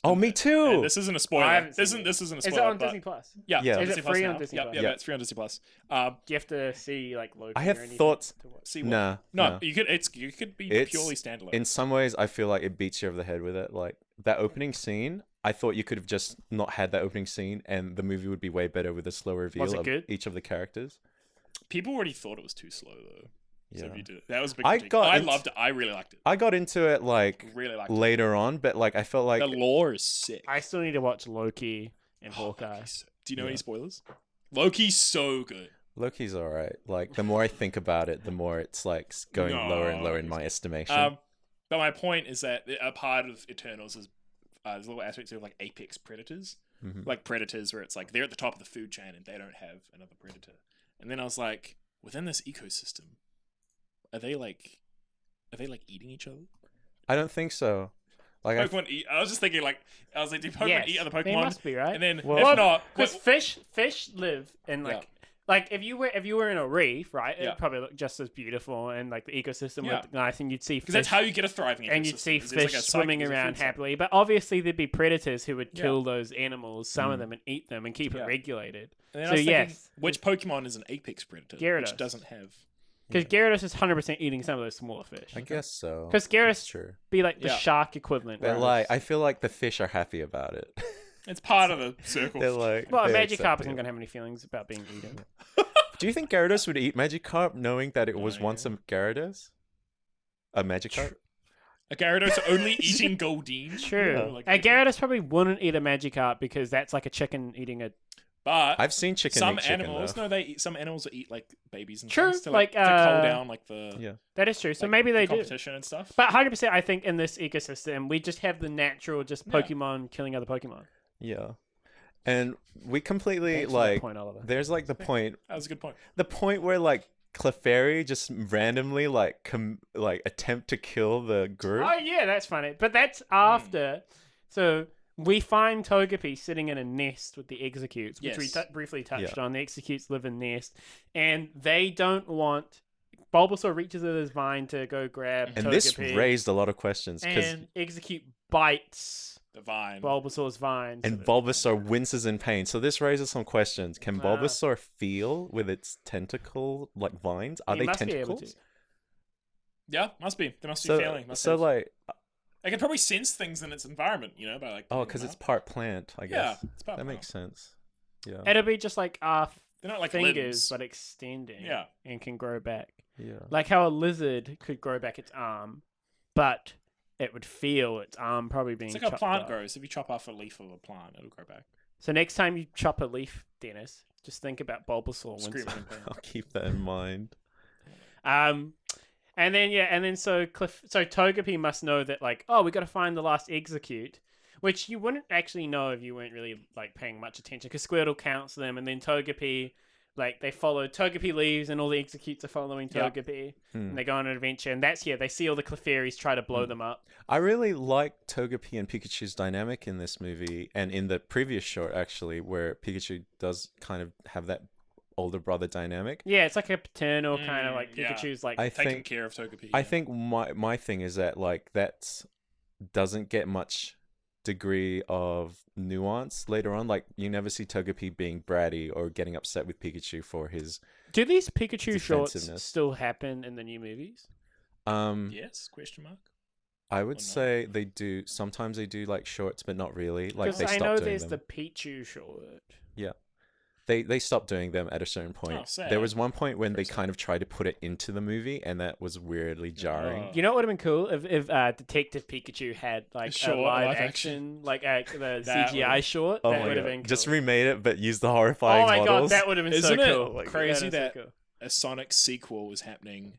Oh, me too. And this isn't a spoiler. I haven't seen it. This isn't a Is spoiler. it on but- Disney Plus? Yeah. Yeah. It's on Is it Disney Plus free now. on Disney Yep, Plus? Yeah, Yeah. it's free on Disney Plus. Do you have to see like Logan? I have or anything thoughts- to watch? See what? Nah, No, nah. you could be It's- purely standalone. In some ways, I feel like it beats you over the head with it. Like that opening scene, I thought you could have just not had that opening scene, and the movie would be way better with a slow reveal it of good? each of the characters. People already thought it was too slow though. So Yeah. if you did it, that was a big I critique. got I into- loved it. I really liked it. I got into it like Really liked it. later on, but like I felt like The lore is sick. I still need to watch Loki and Hawkeye. Loki's- Do you know Yeah. any spoilers? Loki's so good. Loki's all right. Like the more I think about it, the more it's like going lower and lower in my estimation. But my point is that a part of Eternals is there's little aspects of like apex predators, Mhm. like predators where it's like they're at the top of the food chain and they don't have another predator. And then I was like, within this ecosystem, are they like eating each other? I don't think so. Like I Pokemon eat. I was just thinking do Pokemon Yes, eat other they Pokemon? must be right. And then Well- if not, because fish live in like Like if you were in a reef, right? Yeah. It'd probably look just as beautiful, and like the ecosystem Yeah. would look nice, and you'd see Because that's how you get a thriving ecosystem. and you'd see is there's fish like a swimming there's a around food cycle. happily. But obviously there'd be predators who would Yeah. kill those animals, some of them, and eat them and keep Yeah. it regulated. And then So I was thinking, yes, which Pokemon is an apex predator? Gyarados. Which doesn't have. because Gyarados is 100% eating some of those smaller fish. I guess so. Because That's Gyarados true. be like the Yeah. shark equivalent. They're right? like, I feel like the fish are happy about it. It's part of the circle. They're like, well, a they Magikarp accept isn't it. going to have any feelings about being eaten. Do you think Gyarados would eat Magikarp knowing that it was Oh, once a Gyarados? A Magikarp? A Gyarados only eating Goldeen. True. You know, like- Gyarados probably wouldn't eat a Magikarp because that's like a chicken eating a... But I've seen chicken some eat chicken, animals, though. no, they eat, some animals will eat like babies and True, things to like, to cool down like the Yeah. That is true. So like, maybe they the do. competition and stuff. But 100%, I think in this ecosystem, we just have the natural just Yeah. Pokemon killing other Pokemon. Yeah. And we completely, Thanks for that like, point, Oliver. there's, like, the point That was a good point. where, like, Clefairy just randomly, like, attempt to kill the group. Oh, yeah, that's funny. But that's after... So... We find Togepi sitting in a nest with the Executes, which we Yes. briefly touched Yeah. on. The Executes live in nest, and they don't want... Bulbasaur reaches with his vine to go grab And Togepi, this raised a lot of questions, because and Execute bites The vine. Bulbasaur's vine. and Bulbasaur winces in pain. So this raises some questions. Can Ah. Bulbasaur feel with its tentacle, like, vines? Are they must be able tentacles? to. Yeah, must be. There must be So, feeling. Must so have. like, It can probably sense things in its environment, you know, by like. oh, putting because them it's out. part plant, I Yeah, guess. it's part That plant. makes sense. Yeah. It'll be just like They're not like fingers, limbs. but extending. Yeah. And can grow back. Yeah. Like how a lizard could grow back its arm, but it would feel its arm probably being It's like a chopped plant off. grows. If you chop off a leaf of a plant, it'll grow back. So next time you chop a leaf, Dennis, just think about Bulbasaur. Screaming Winston. in pain. I'll keep that in mind. And then so Togepi must know that like, oh, we got to find the last Execute, which you wouldn't actually know if you weren't really like paying much attention, because Squirtle counts them, and then Togepi, like they follow. Togepi leaves, and all the Executes are following Yeah. Togepi, Hmm. and they go on an adventure, and they see all the Clefairies try to blow them up. I really like Togepi and Pikachu's dynamic in this movie, and in the previous short, actually, where Pikachu does kind of have that older brother dynamic. Yeah, it's like a paternal kind of like yeah. Pikachu's like. I Taking think care of Togepi. I yeah. think my thing is that, like, that doesn't get much degree of nuance later on. Like, you never see Togepi being bratty or getting upset with Pikachu for his Do these Pikachu shorts defensiveness. still happen in the new movies? Yes? Question mark. I would no? say they do. Sometimes they do, like, shorts, but not really. Like, Because they I stop know doing there's them. the Pichu short. They stopped doing them at a certain point. Oh, sad. There was one point when Very they kind of tried to put it into the movie, and that was weirdly jarring. Oh. You know what would have been cool if Detective Pikachu had like a Short live live action, like the That CGI would- short. Oh that my would have god! been cool. Just remade it, but use the horrifying Oh my god, models. that would have been Isn't so it cool. crazy is that so cool. a Sonic sequel was happening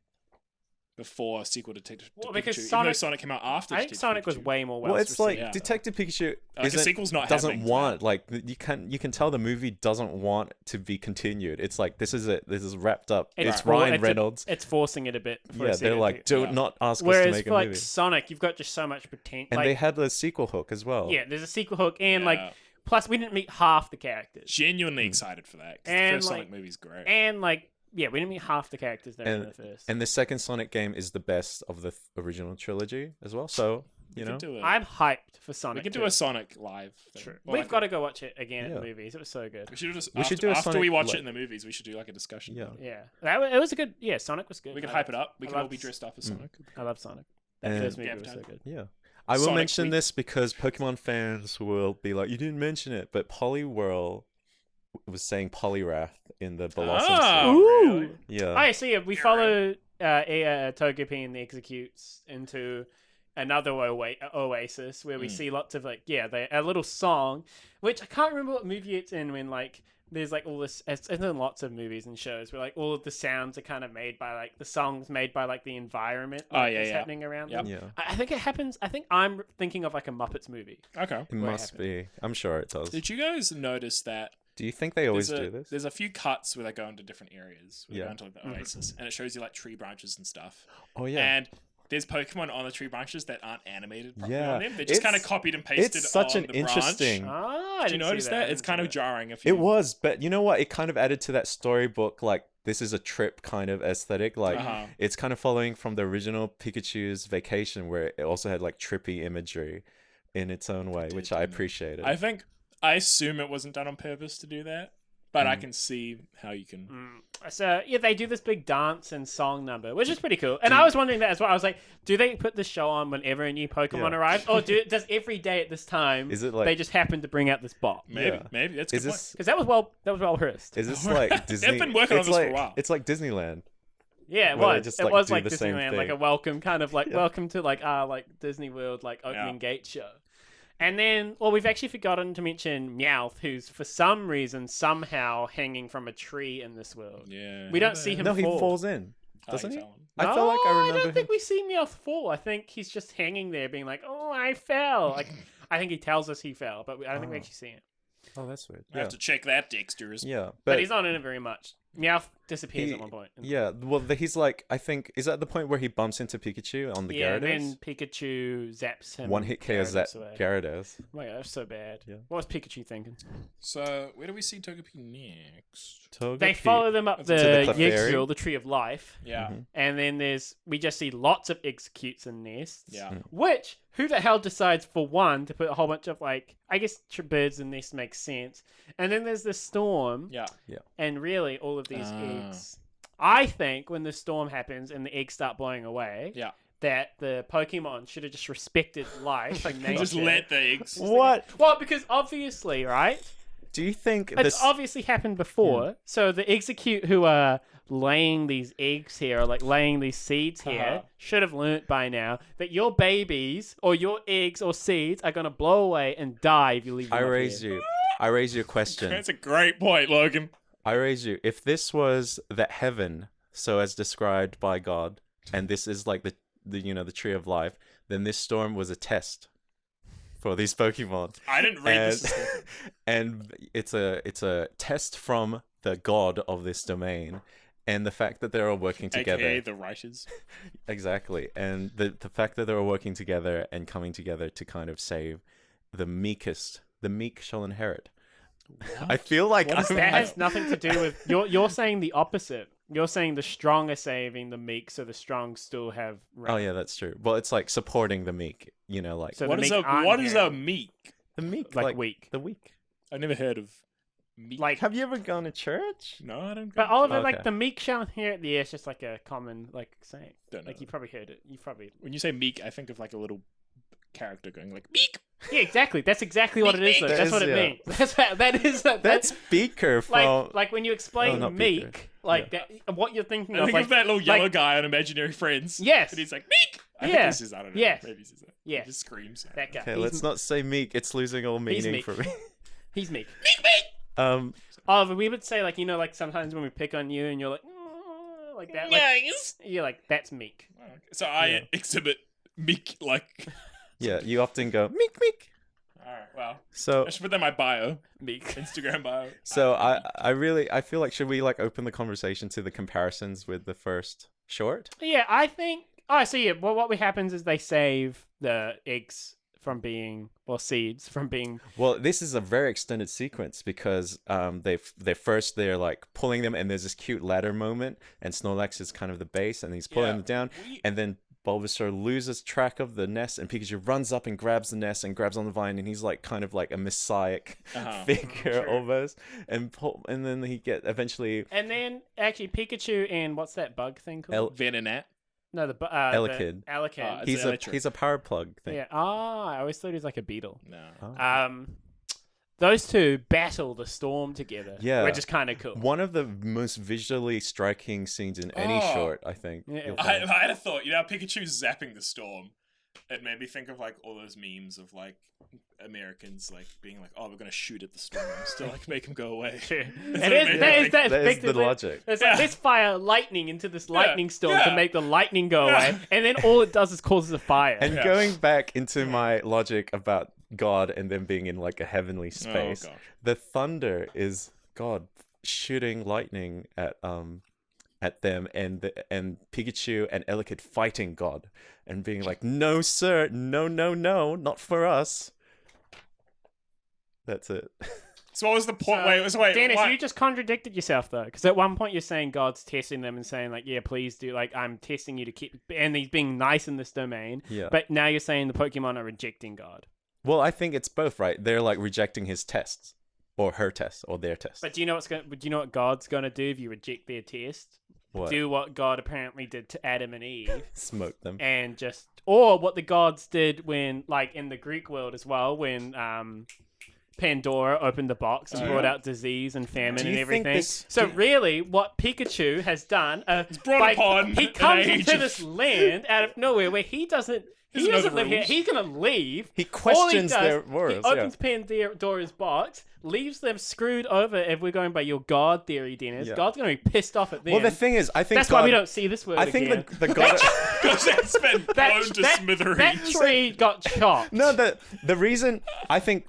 before a sequel to Detective Well, Pikachu? because Even though Sonic- Sonic came out after I think Detective Sonic was Pikachu. way more Well, it's like Yeah. Detective Pikachu Like, a isn't- sequel's not doesn't happening to want that. like you can tell the movie doesn't want to be continued. It's like this is it. This is wrapped up. It's Well, Ryan it's Reynolds. It's forcing it a bit. For a Yeah, they're sequel like, too. do not ask us to Whereas make for a like movie. Sonic, you've got just so much potential. And Like, they had the sequel hook as well. yeah, there's a sequel hook, and like Yeah. plus we didn't meet half the characters, Genuinely excited for that. 'Cause the And, first like- Sonic movie's great. and like yeah, we didn't meet half the characters that were in the first. And the second Sonic game is the best of the original trilogy as well. So you We know, could do it. I'm hyped for We Sonic. could do 2. a Sonic live thing. True. Or We've like got to go watch it again Yeah. at the movies. It was so good. We should just. We should do a after Sonic we watch like- it in the movies. We should do like a discussion. Yeah. about it. Yeah, it was a good. Yeah, Sonic was good. We could I hype loved- it up. We I could all loved- be dressed up as Mm. Sonic. I love Sonic. That And- first movie Yeah, was so totally. good. yeah. I will Sonic mention Week. this because Pokemon fans will be like, you didn't mention it, but Poliwhirl was saying Poliwrath in the Blossom Ah, scene. Ooh. really? Yeah. Oh, yeah, so yeah, we follow Togepi and the Executes into another oasis where we see lots of like a little song, which I can't remember what movie it's in, when like there's like all this. It's in lots of movies and shows where like all of the sounds are kind of made by like the songs made by like the environment. Oh, yeah, that's yeah. happening around Yep. them. Yeah. I think it happens. I think I'm thinking of like a Muppets movie. Okay. It Where must happened. be. I'm sure it does. Did you guys notice that Do you think they always there's do this? There's a few cuts where they go into different areas. Where Yeah. they go into like, the oasis, and it shows you like tree branches and stuff. Oh yeah. And there's Pokemon on the tree branches that aren't animated properly Yeah. on them. They're just kind of It's- copied and pasted It's such on an the branch. interesting. Ah, I Did you didn't see notice I that? didn't It's kind see of that. jarring. If you... It was, but you know what? It kind of added to that storybook, like, this is a trip kind of aesthetic. Like, Uh-huh. it's kind of following from the original Pikachu's Vacation, where it also had, like, trippy imagery in its own way, which I appreciated. I assume it wasn't done on purpose to do that, but I can see how you can. So yeah, they do this big dance and song number, which is pretty cool. And I was wondering that as well. I was like, do they put the show on whenever a new Pokemon Yeah. arrives, or does every day at this time? Is it like- they just happen to bring out this bot? Maybe, Yeah. maybe that's a Is good this Because that was well rehearsed. is this like Disney? They've been working on it's this for like, a while. It's like Disneyland. Yeah, it where they was. just, It like, was do like the same Disneyland, like a thing. welcome, kind of like welcome to like Disney World, like opening gate show. And then, well, we've actually forgotten to mention Meowth, who's for some reason somehow hanging from a tree in this world. Yeah. We don't see him. No, he fall. falls in, doesn't he? fell. I feel like I remember don't think him. we see Meowth fall. I think he's just hanging there, being like, "Oh, I fell." Like, I think he tells us he fell, but I don't think we actually see it. Oh, that's weird. I Yeah, have to check that, Dexter's. yeah, But he's not in it very much. Meowth disappears He- at one point. yeah. Well, he's like, I think, is that the point where he bumps into Pikachu on the Yeah, Gyarados? and then Pikachu zaps him. One hit KOs that Gyarados away. Gyarados. Oh my god, that's so bad. Yeah. What was Pikachu thinking? So, where do we see Togepi next? They follow them up To the the Clefairy. Yggdrasil, the Tree of Life, Yeah. and then we just see lots of executes and nests. Yeah. Which, who the hell decides for one to put a whole bunch of like, I guess birds and nests makes sense. And then there's the storm, Yeah. and really all of these Ah. eggs. I think when the storm happens and the eggs start blowing away, Yeah. that the Pokemon should have just respected life and nature. Just let the eggs. What Well, because obviously, right? do you think? It's This obviously happened before. So the execute who are laying these eggs here, or like laying these seeds here, Uh-huh. should have learnt by now that your babies or your eggs or seeds are going to blow away and die if you leave them I up raise here. you. I raise you a question. That's a great point, Logan. I raise you. If this was the heaven, so as described by God, and this is like the the tree of life, then this storm was a test for these Pokemon. I didn't read And, this. and it's a test from the God of this domain, and the fact that they're all working together. AKA the writers. Exactly. And the fact that they're all working together and coming together to kind of save the meekest. The meek shall inherit. I feel like What is I'm- That I- has nothing to do with you're saying the opposite. You're saying the strong are saving the meek, so the strong still have. Oh yeah, that's true. Well, it's like supporting the meek, like So What the is meek a aren't what is a inherent. meek? the meek, like weak? the weak. I've never heard of meek. Like, Have you ever gone to church? no, I don't. but Oliver, Okay. like the meek shall inherit the earth, just like a common like saying. Don't know. Like you probably heard it. You probably. When you say meek, I think of like a little character going like meek. Yeah, exactly. That's exactly what it is. Though. That That's is, what it yeah. means. That is. That's Beaker from. like when you explain not meek, Beaker. like that. What you're thinking I of, think like of that little yellow like- guy on Imaginary Friends. Yes. And he's like meek. I think Yeah. he says, I don't know. Yes. Maybe he says that. Yes. He just screams. that guy. Okay, He's let's not say meek. It's losing all meaning meek. for me. He's meek. Um, Oliver, we would say like like sometimes when we pick on you and you're like "Mm," like that. Like, Yes. you're like that's meek. Oh, okay. So I Yeah. exhibit meek like. yeah, you often go meek meek. All right. Well, So I should put that in my bio, Meek. Instagram bio. so I feel like should we like open the conversation to the comparisons with the first short? Yeah, I think. Oh, so yeah. Well, what happens is they save the eggs from being, or seeds from being. Well, this is a very extended sequence because they're like pulling them, and there's this cute ladder moment, and Snorlax is kind of the base, and he's pulling Yeah, them down, we- and then Bulbasaur loses track of the nest, and Pikachu runs up and grabs the nest and grabs on the vine, and he's like kind of like a messiah figure Sure. almost, and then he eventually And then actually Pikachu and what's that bug thing called? Venonat. No, the Elekid. Elekid. It's electric. he's a power plug thing. Yeah. Oh, I always thought he was like a beetle. No. Oh. Those two battle the storm together. Yeah. Which is kind of cool. One of the most visually striking scenes in any Oh. short, I think. Yeah, you'll I find. had a thought. How Pikachu's zapping the storm. It made me think of like all those memes of like Americans like being like, "Oh, we're gonna shoot at the storm to like make him go away." True. That's It what it is, made me that is, think. that is That is the effectively- logic. It's like, Yeah. let's fire lightning into this lightning storm yeah. to make the lightning go Yeah. away, and then all it does is causes a fire. And Yeah. going back into my logic about God and them being in like a heavenly space, gosh. the thunder is God shooting lightning at at them, and Pikachu and Elekid fighting God and being like, "No, sir, no, no, no, not for us." That's it. So what was the point? So, wait. Dennis, what? you just contradicted yourself though, because at one point you're saying God's testing them and saying like, yeah, please do, like, I'm testing you to keep, and he's being nice in this domain. Yeah. But now you're saying the Pokemon are rejecting God. Well, I think it's both, right? They're like rejecting his tests, or her tests, or their tests. But do you know what God's gonna do if you reject their test? What? Do what God apparently did to Adam and Eve, Smoke them. and or what the gods did when, like, in the Greek world as well, when Pandora opened the box and brought out disease and famine Do and you everything. think this- So really, what Pikachu has done, brought upon he an comes age into of- this land out of nowhere where he doesn't Doesn't know the live here. rules. He's gonna leave. He All questions does, their words. He opens Pandora's box, leaves them screwed over. If we're going by your God theory, Dennis, Yeah. God's gonna be pissed off at them. Well, the thing is, I think that's God, why we don't see this word I think again. the God. Because that's been blown to smithereens. that tree got chopped. No, the reason I think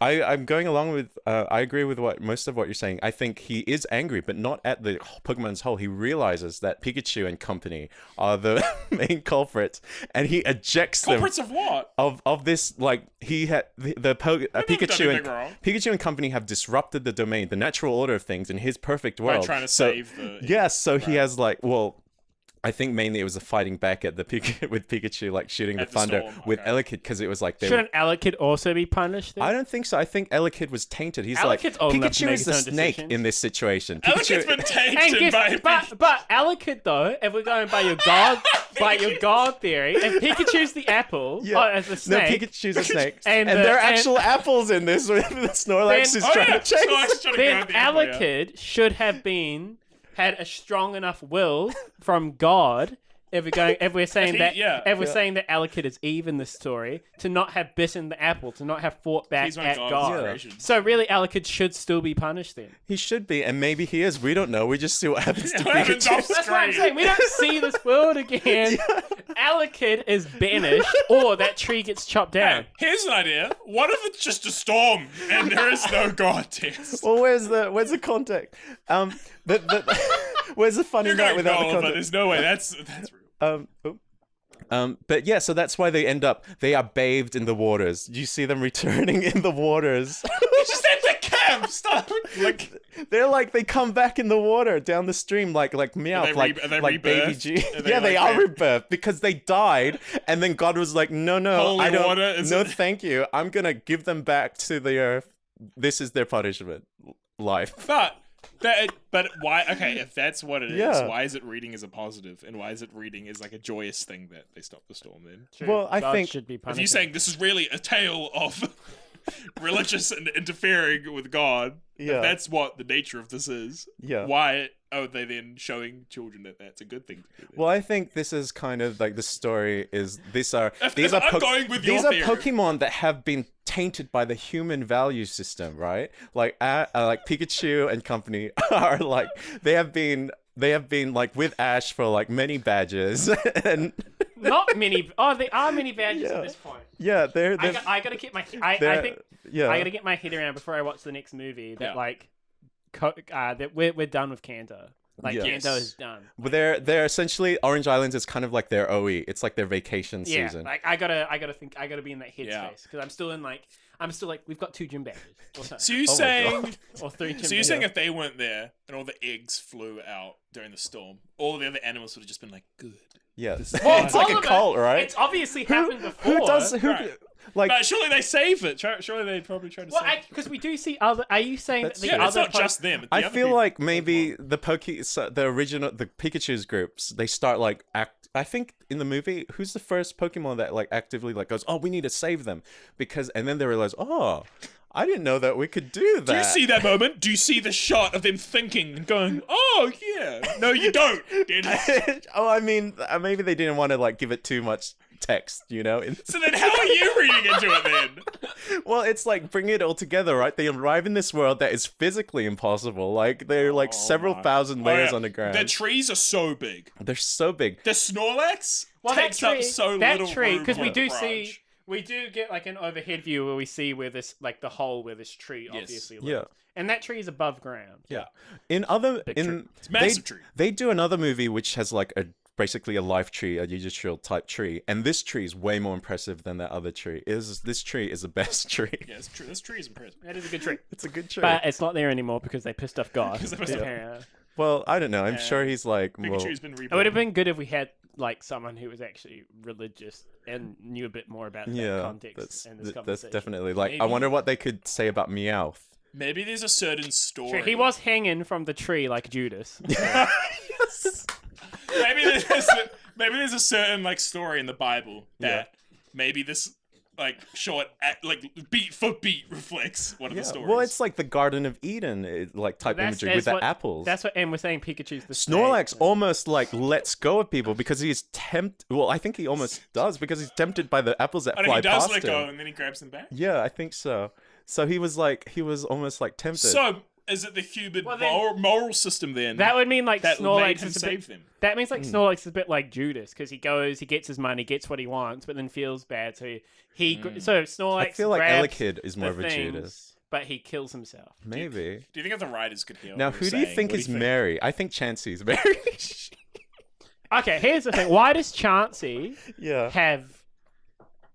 I'm going along with I agree with most of what you're saying. I think he is angry, but not at the Pokemon as whole. He realizes that Pikachu and company are the main culprits, and he ejects Culprits them of what? of this. Like he had Pikachu and company have disrupted the domain, the natural order of things in his perfect world. By trying to so, save the... yes, so he has like, well, I think mainly it was a fighting back at with Pikachu, like shooting the At the thunder storm, with okay. Elekid, because it was like they were, Shouldn't Elekid also be punished then? I don't think so. I think Elekid was tainted. He's like, Elekid's old enough to Pikachu make is the his own snake decisions. in this situation. Elekid's been And tainted guess, by... but Elekid though, if we're going by your God theory, and Pikachu's the apple, as the No, snake, Pikachu's a snake. And And, the- there are and- actual apples in this with the Snorlax is trying to chase. Snorlax trying to then grab the apple, yeah. Elekid should have had a strong enough will from God. If we're saying that Elekid is Eve in this story, to not have bitten the apple, to not have fought back He's one at of God. God's creations. So really, Elekid should still be punished then. He should be, and maybe he is. We don't know. We just see what happens to What happens Pikachu. off That's what I'm screen? saying. We don't see this world again. Elekid is banished, or that tree gets chopped down. Here's an idea. What if it's just a storm and there is no God test? Well, where's the context? Where's the funny You're note going without the no, but context? there's no way. That's real. But yeah, so that's why they are bathed in the waters. You see them returning in the waters. It's just at the camp. Stop. Like, They come back in the water down the stream like Meowth, are they like Baby rebirthed? G. Are they Yeah, they like are rebirthed because they died, and then God was like, no, Holy I don't. water is No, it? thank you. I'm gonna give them back to the earth. This is their punishment. Life. but why? Okay, if that's what it is, Yeah. why is it reading as a positive, and why is it reading as like a joyous thing that they stopped the storm in? Well, I God think should be If punished. you're saying this is really a tale of religious and interfering with God, Yeah. if that's what the nature of this is, Yeah. why are they then showing children that that's a good thing to do? Well, I think this is kind of like the story is these are If these are I'm going with your these are theory. Pokemon that have been tainted by the human value system, right? Like Pikachu and company are like they have been like with Ash for like many badges and Not many. Oh, there are many badges at this point. yeah, they're I gotta get my. I think yeah. I gotta get my head around before I watch the next movie that that we're done with Kanto. Like Yeah. Kanto is done. But they're essentially Orange Islands is kind of like their OE. It's like their vacation Yeah, season. like I gotta think. I gotta be in that headspace Yeah. because I'm still like we've got 2 gym badges or so, So you Oh my saying? God. or 3 gym So you're badges. saying if they weren't there and all the eggs flew out during the storm, all the other animals would have just been like, good. Yeah, Well, it's like all a of it- cult, right? It's obviously happened before. Who does who Right. like? But surely they save it. Surely they probably try to Well, save it. because we do see other. Are you saying that That's the true. Yeah, it's other? not just them. I feel like maybe the original Pikachu's groups they start like I think in the movie who's the first Pokemon that like actively like goes, oh, we need to save them and then they realize, oh, I didn't know that we could do that. Do you see that moment? Do you see the shot of them thinking and going, oh, yeah. No, you don't, Dennis. Oh, I mean, maybe they didn't want to like give it too much text, you know? So then how are you reading into it then? Well, it's like bring it all together, right? They arrive in this world that is physically impossible. Like they're like several thousand layers on the ground. The trees are so big. They're so big. The Snorlax Well, takes up so little room because we on do the branch. we do get like an overhead view where we see where this like the hole where this tree Yes. obviously Yeah. lives. And that tree is above ground. Yeah. In other Big tree. in It's a massive tree. they do another movie which has like basically a life tree, a judicial type tree, and this tree is way more impressive than that other tree. This tree is the best tree. Yeah, it's true. This tree is impressive. That is a good tree. It's a good tree. But it's not there anymore because they pissed off God. Because they pissed off- Yeah. Well, I don't know. I'm sure he's like, well, Pikachu's been reborn. It would have been good if we had like someone who was actually religious and knew a bit more about that yeah, context and this that's conversation. definitely like. I Maybe. wonder what they could say about Meowth. Maybe there's a certain story. Sure, he was hanging from the tree like Judas. maybe there's a certain like story in the Bible that maybe this like short like beat for beat reflects one of the stories. Well, it's like the Garden of Eden, like type imagery with the apples. That's what, and we're saying Pikachu's the Snorlax snake. almost like lets go of people because he's tempted. Well, I think he almost does because he's tempted by the apples that I think fly he does past let him. go and then he grabs them back. Yeah, I think so. So he was almost like tempted. So is it the human Well, then- moral system then That would mean like that made Snorlax him is a save bit, them? that means like Snorlax is a bit like Judas because he goes, he gets his money, gets what he wants, but then feels bad. So so Snorlax. I feel like grabs Elekid is more the of a things, Judas. but he kills himself. Maybe. Do you think if the writers could hear? Now, what who we're do you saying? think What do is you Mary? I think Chansey's Mary. Okay, here's the thing: why does Chansey yeah. have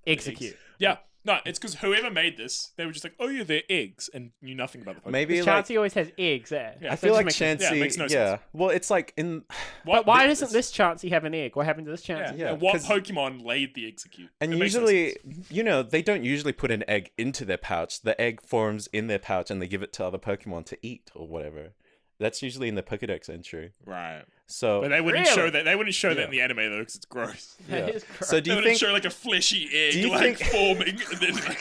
execute? Yeah, no, it's because whoever made this, they were just like, oh yeah, they're eggs, and knew nothing about the Pokemon. Maybe Because like Chansey always has eggs there. Yeah. I So feel it like just makes sense. Yeah, it Chansey. makes no yeah. sense. Well, it's like in. What, But why doesn't this Chansey have an egg? What happened to this Yeah. Chansey? Yeah, and what 'cause- Pokemon laid the execute? And It makes no usually, sense. they don't usually put an egg into their pouch. The egg forms in their pouch and they give it to other Pokemon to eat or whatever. That's usually in the Pokedex entry. Right, So, but they wouldn't Really? show that. They wouldn't show that Yeah. in the anime though, because it's gross. That yeah. is gross. So do They you wouldn't think? show like a fleshy egg Do you like think- forming, and then like,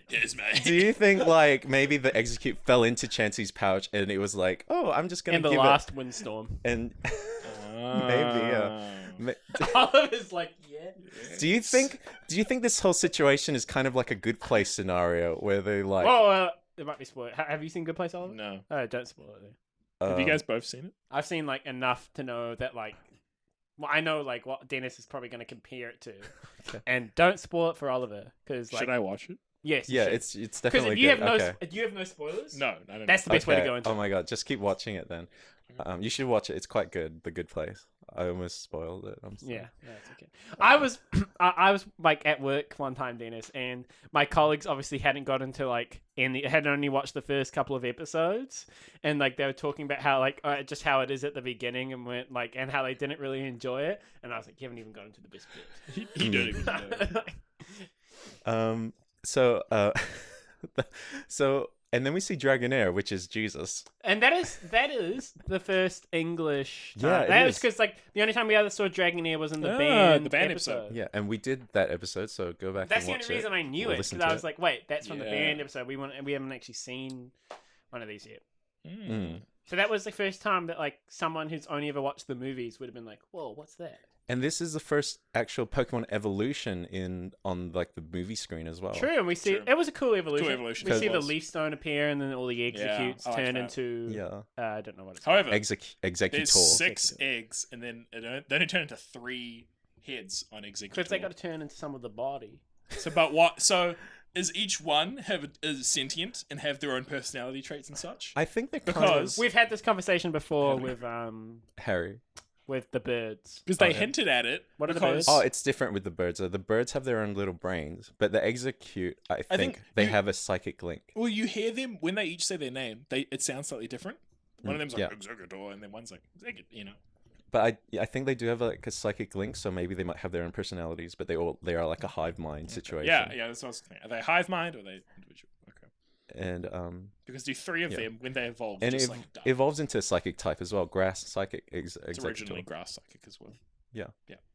here's my. Do you think like maybe the execute fell into Chansey's pouch and it was like, oh, I'm just gonna in the give last windstorm. it and maybe yeah. Ma- Oliver's like, yeah. Do you think this whole situation is kind of like a Good Place scenario where they like? Whoa, it might be spoiled. Have you seen Good Place, Oliver? No. Oh, don't spoil it. Then. Have you guys both seen it? I've seen like enough to know that like, well, I know like what Dennis is probably going to compare it to, Okay. and don't spoil it for Oliver because like, Should I watch it? yes, you Yeah, should. it's because definitely if you good. have no, Okay. do you have no spoilers? No, I don't. That's the know. best way to Okay. go into. Oh my god, just keep watching it then. You should watch it. It's quite good. The Good Place. I almost spoiled it. I'm sorry. Yeah, that's okay. I was I was like at work one time, Dennis, and my colleagues obviously hadn't got into like had only watched the first couple of episodes, and like they were talking about how like just how it is at the beginning and went like and how they didn't really enjoy it, and I was like, you haven't even got into the best bit. He don't even know. So and then we see Dragonair, which is Jesus. And that is the first English. Yeah, it that was is. because like the only time we ever saw Dragonair was in the band episode. Yeah, and we did that episode, so go back That's and the watch only reason it. I knew or it listen because to I was like, wait, that's from the Yeah. band episode. We haven't actually seen one of these yet. Mm. So that was the first time that like someone who's only ever watched the movies would have been like, whoa, what's that? And this is the first actual Pokemon evolution on like the movie screen as well. True, and we see True. it was a cool evolution. Cool evolution, We it see the was. leaf stone appear, and then all the executes I like turn that. into. Yeah. I don't know what it's. However, Executor. there's 6 eggs, and then they only turn into 3 heads on Executor. because they got to turn into some of the body. So, but what? So, is each one is sentient and have their own personality traits and such? I think they're Because- We've had this conversation before Harry. with the birds. Because they Okay. hinted at it. What are the because- birds? Oh, it's different with the birds. The birds have their own little brains, but the execute, I think think they you- have a psychic link. Well, you hear them when they each say their name. It sounds slightly different. One of them's like yeah. Executor, and then one's like Executor. But I think they do have like a psychic link, so maybe they might have their own personalities, but they are like a hive mind situation. Yeah, that's what I was thinking. Are they hive mind or are they individual? Okay. And Because do 3 of Yeah. them when they evolve, and just it like die. evolves into a psychic type as well. Grass psychic It's executor. originally grass psychic as well.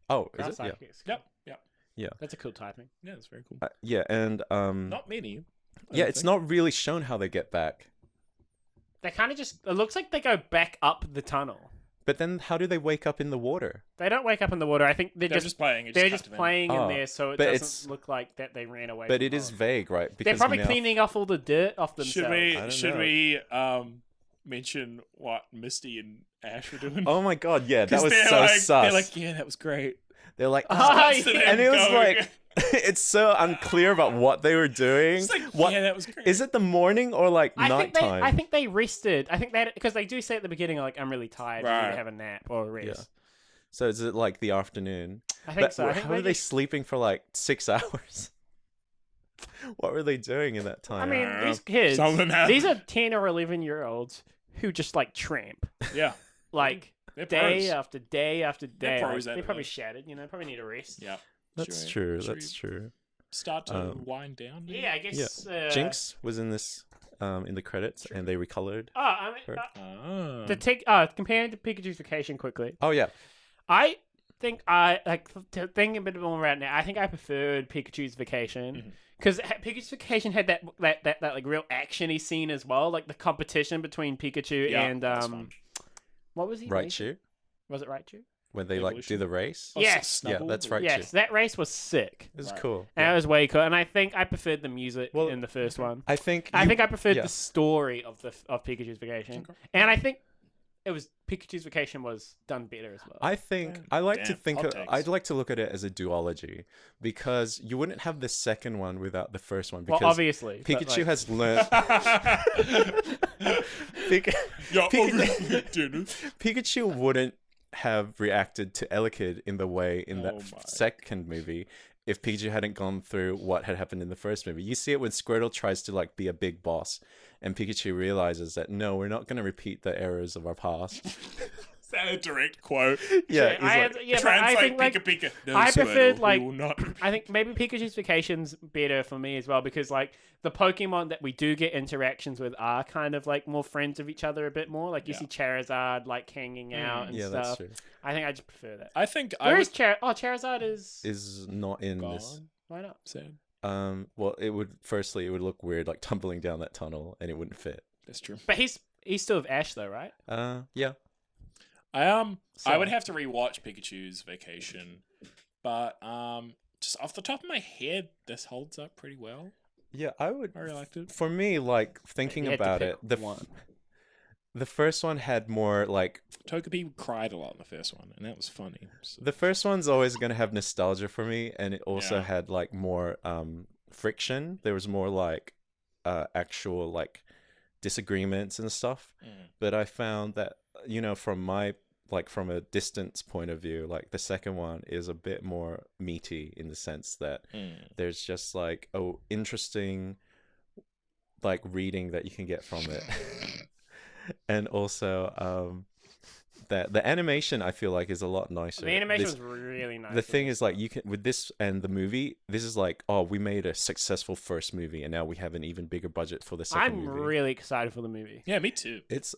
Oh, is Grass it? Yeah. psychics. Yep. That's a cool typing. Yeah, it's very cool. Yeah, and Not many. I yeah, don't it's think. not really shown how they get back. They kind of just. It looks like they go back up the tunnel. But then how do they wake up in the water? They don't wake up in the water. I think they're They're just just playing. It they're just just cut them in. playing in Oh, there, so it but doesn't it's- look like that they ran away. But from it is home. vague, right? They're Because probably Meowth- cleaning off all the dirt off themselves. Should know. we mention what Misty and Ash were doing? Oh my god, yeah, that 'Cause was they're so like, sus. They're like, yeah, that was great. They're like, Constant and it was going. like, it's so unclear about what they were doing. It's like, What yeah, that was great. is it? The morning or like nighttime? I think they rested. I think that because they do say at the beginning like I'm really tired. We need Right. to have a nap or a rest. Yeah. So is it like the afternoon? I think But so. I think how are they sleeping for like 6 hours? What were they doing in that I time? mean, these kids. Something happened. These are 10 or 11-year-olds who just like tramp, Yeah. like They're day pros. after day after They're day. Like, pros at they're it, probably though. shattered. Probably need a rest. Yeah. That's Should we- true. should That's we true. Start to wind down. maybe? Yeah, I guess. Jinx was in this in the credits, and they recolored. Oh, I mean, Her. comparing to Pikachu's Vacation quickly. Oh yeah, I think I like to think a bit more right now. I think I preferred Pikachu's Vacation because Pikachu's Vacation had that like real actiony scene as well, like the competition between Pikachu Yeah, and that's fun. what was he? Raichu. Was it Raichu? When they like do Evolution. the race. Oh, Yes. Snubble? Yeah, that's right. Yes, that race was sick. It was Right. cool. And it was way cool, and I think I preferred the music Well, in the first one. I think. I think I preferred yeah. the story of Pikachu's Vacation, Okay. and I think it was Pikachu's Vacation was done better as well. I think I like to Damn, think hot of, takes. I'd like to look at it as a duology because you wouldn't have the second one without the first one well, because obviously, but, Pikachu like, has learned. Yeah, Pikachu, Pikachu wouldn't have reacted to Elekid in the way in that Oh my. second movie if Pikachu hadn't gone through what had happened in the first movie. You see it when Squirtle tries to like be a big boss, and Pikachu realizes that no, we're not going to repeat the errors of our past. Is that a direct quote? Yeah, he's I, like, but I Translate think like Pika Pika. No, I Squirtle, preferred, we like- will not. I think maybe Pikachu's Vacation's better for me as well because like the Pokemon that we do get interactions with are kind of like more friends of each other a bit more. Like you Yeah. see Charizard like hanging out and yeah, stuff. that's true. I think I just prefer that. I think I Where was is Charizard is Is not in this. gone. why not? Sad. Well, it would look weird, like tumbling down that tunnel, and it wouldn't fit. That's true. But he's still with Ash though, right? Yeah. I So- would have to rewatch Pikachu's Vacation, but just off the top of my head, this holds up pretty well. Yeah, I would. I really liked it. For me, like thinking You had to about pick it, the first one had more like Togepi cried a lot in the first one, and that was funny. So. the first one's always gonna have nostalgia for me, and it also Yeah. had like more friction. There was more like actual like disagreements and stuff. But I found that from a distance point of view, like the second one is a bit more meaty in the sense that there's just like interesting like reading that you can get from it. And also that the animation I feel like is a lot nicer. The animation was really nice. The thing is, like, you can with this and the movie, this is like, oh, we made a successful first movie, and now we have an even bigger budget for the 2nd I'm movie. really excited for the movie. Yeah, me too. It's.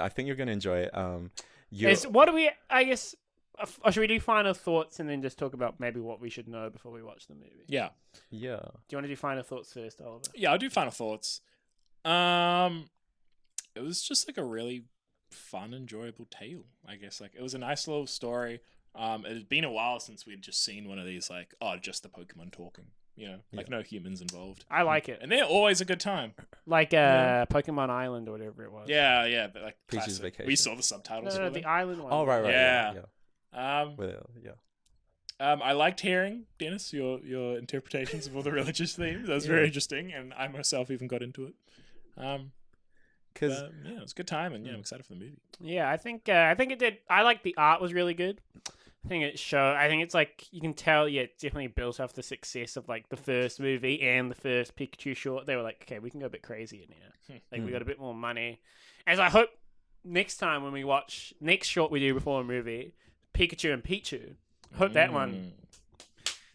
I think you're gonna enjoy it. What do we? I guess. Or should we do final thoughts and then just talk about maybe what we should know before we watch the movie? Yeah. Yeah. Do you want to do final thoughts first, Oliver? Yeah, I'll do final thoughts. It was just like a really fun, enjoyable tale, I guess. Like, it was a nice little story. It had been a while since we'd just seen one of these, like, just the Pokemon talking, like no humans involved. I like it. And they're always a good time. Like Pokemon Island or whatever it was. Yeah, but like Peach's classic. Vacation. We saw the subtitles. No, of the it. island one. Oh right. Yeah. Yeah. Well, yeah. I liked hearing, Dennis, your interpretations of all the religious themes. That was very interesting, and I myself even got into it. Because Yeah, it was a good time, and I'm excited for the movie. Yeah, I think it did. I like the art was really good. I think it's like you can tell. Yeah, it definitely built off the success of like the first movie and the first Pikachu short. They were like, okay, we can go a bit crazy in here. Like we got a bit more money. As I hope next time when we watch next short we do before a movie, Pikachu and Pichu. Hope that one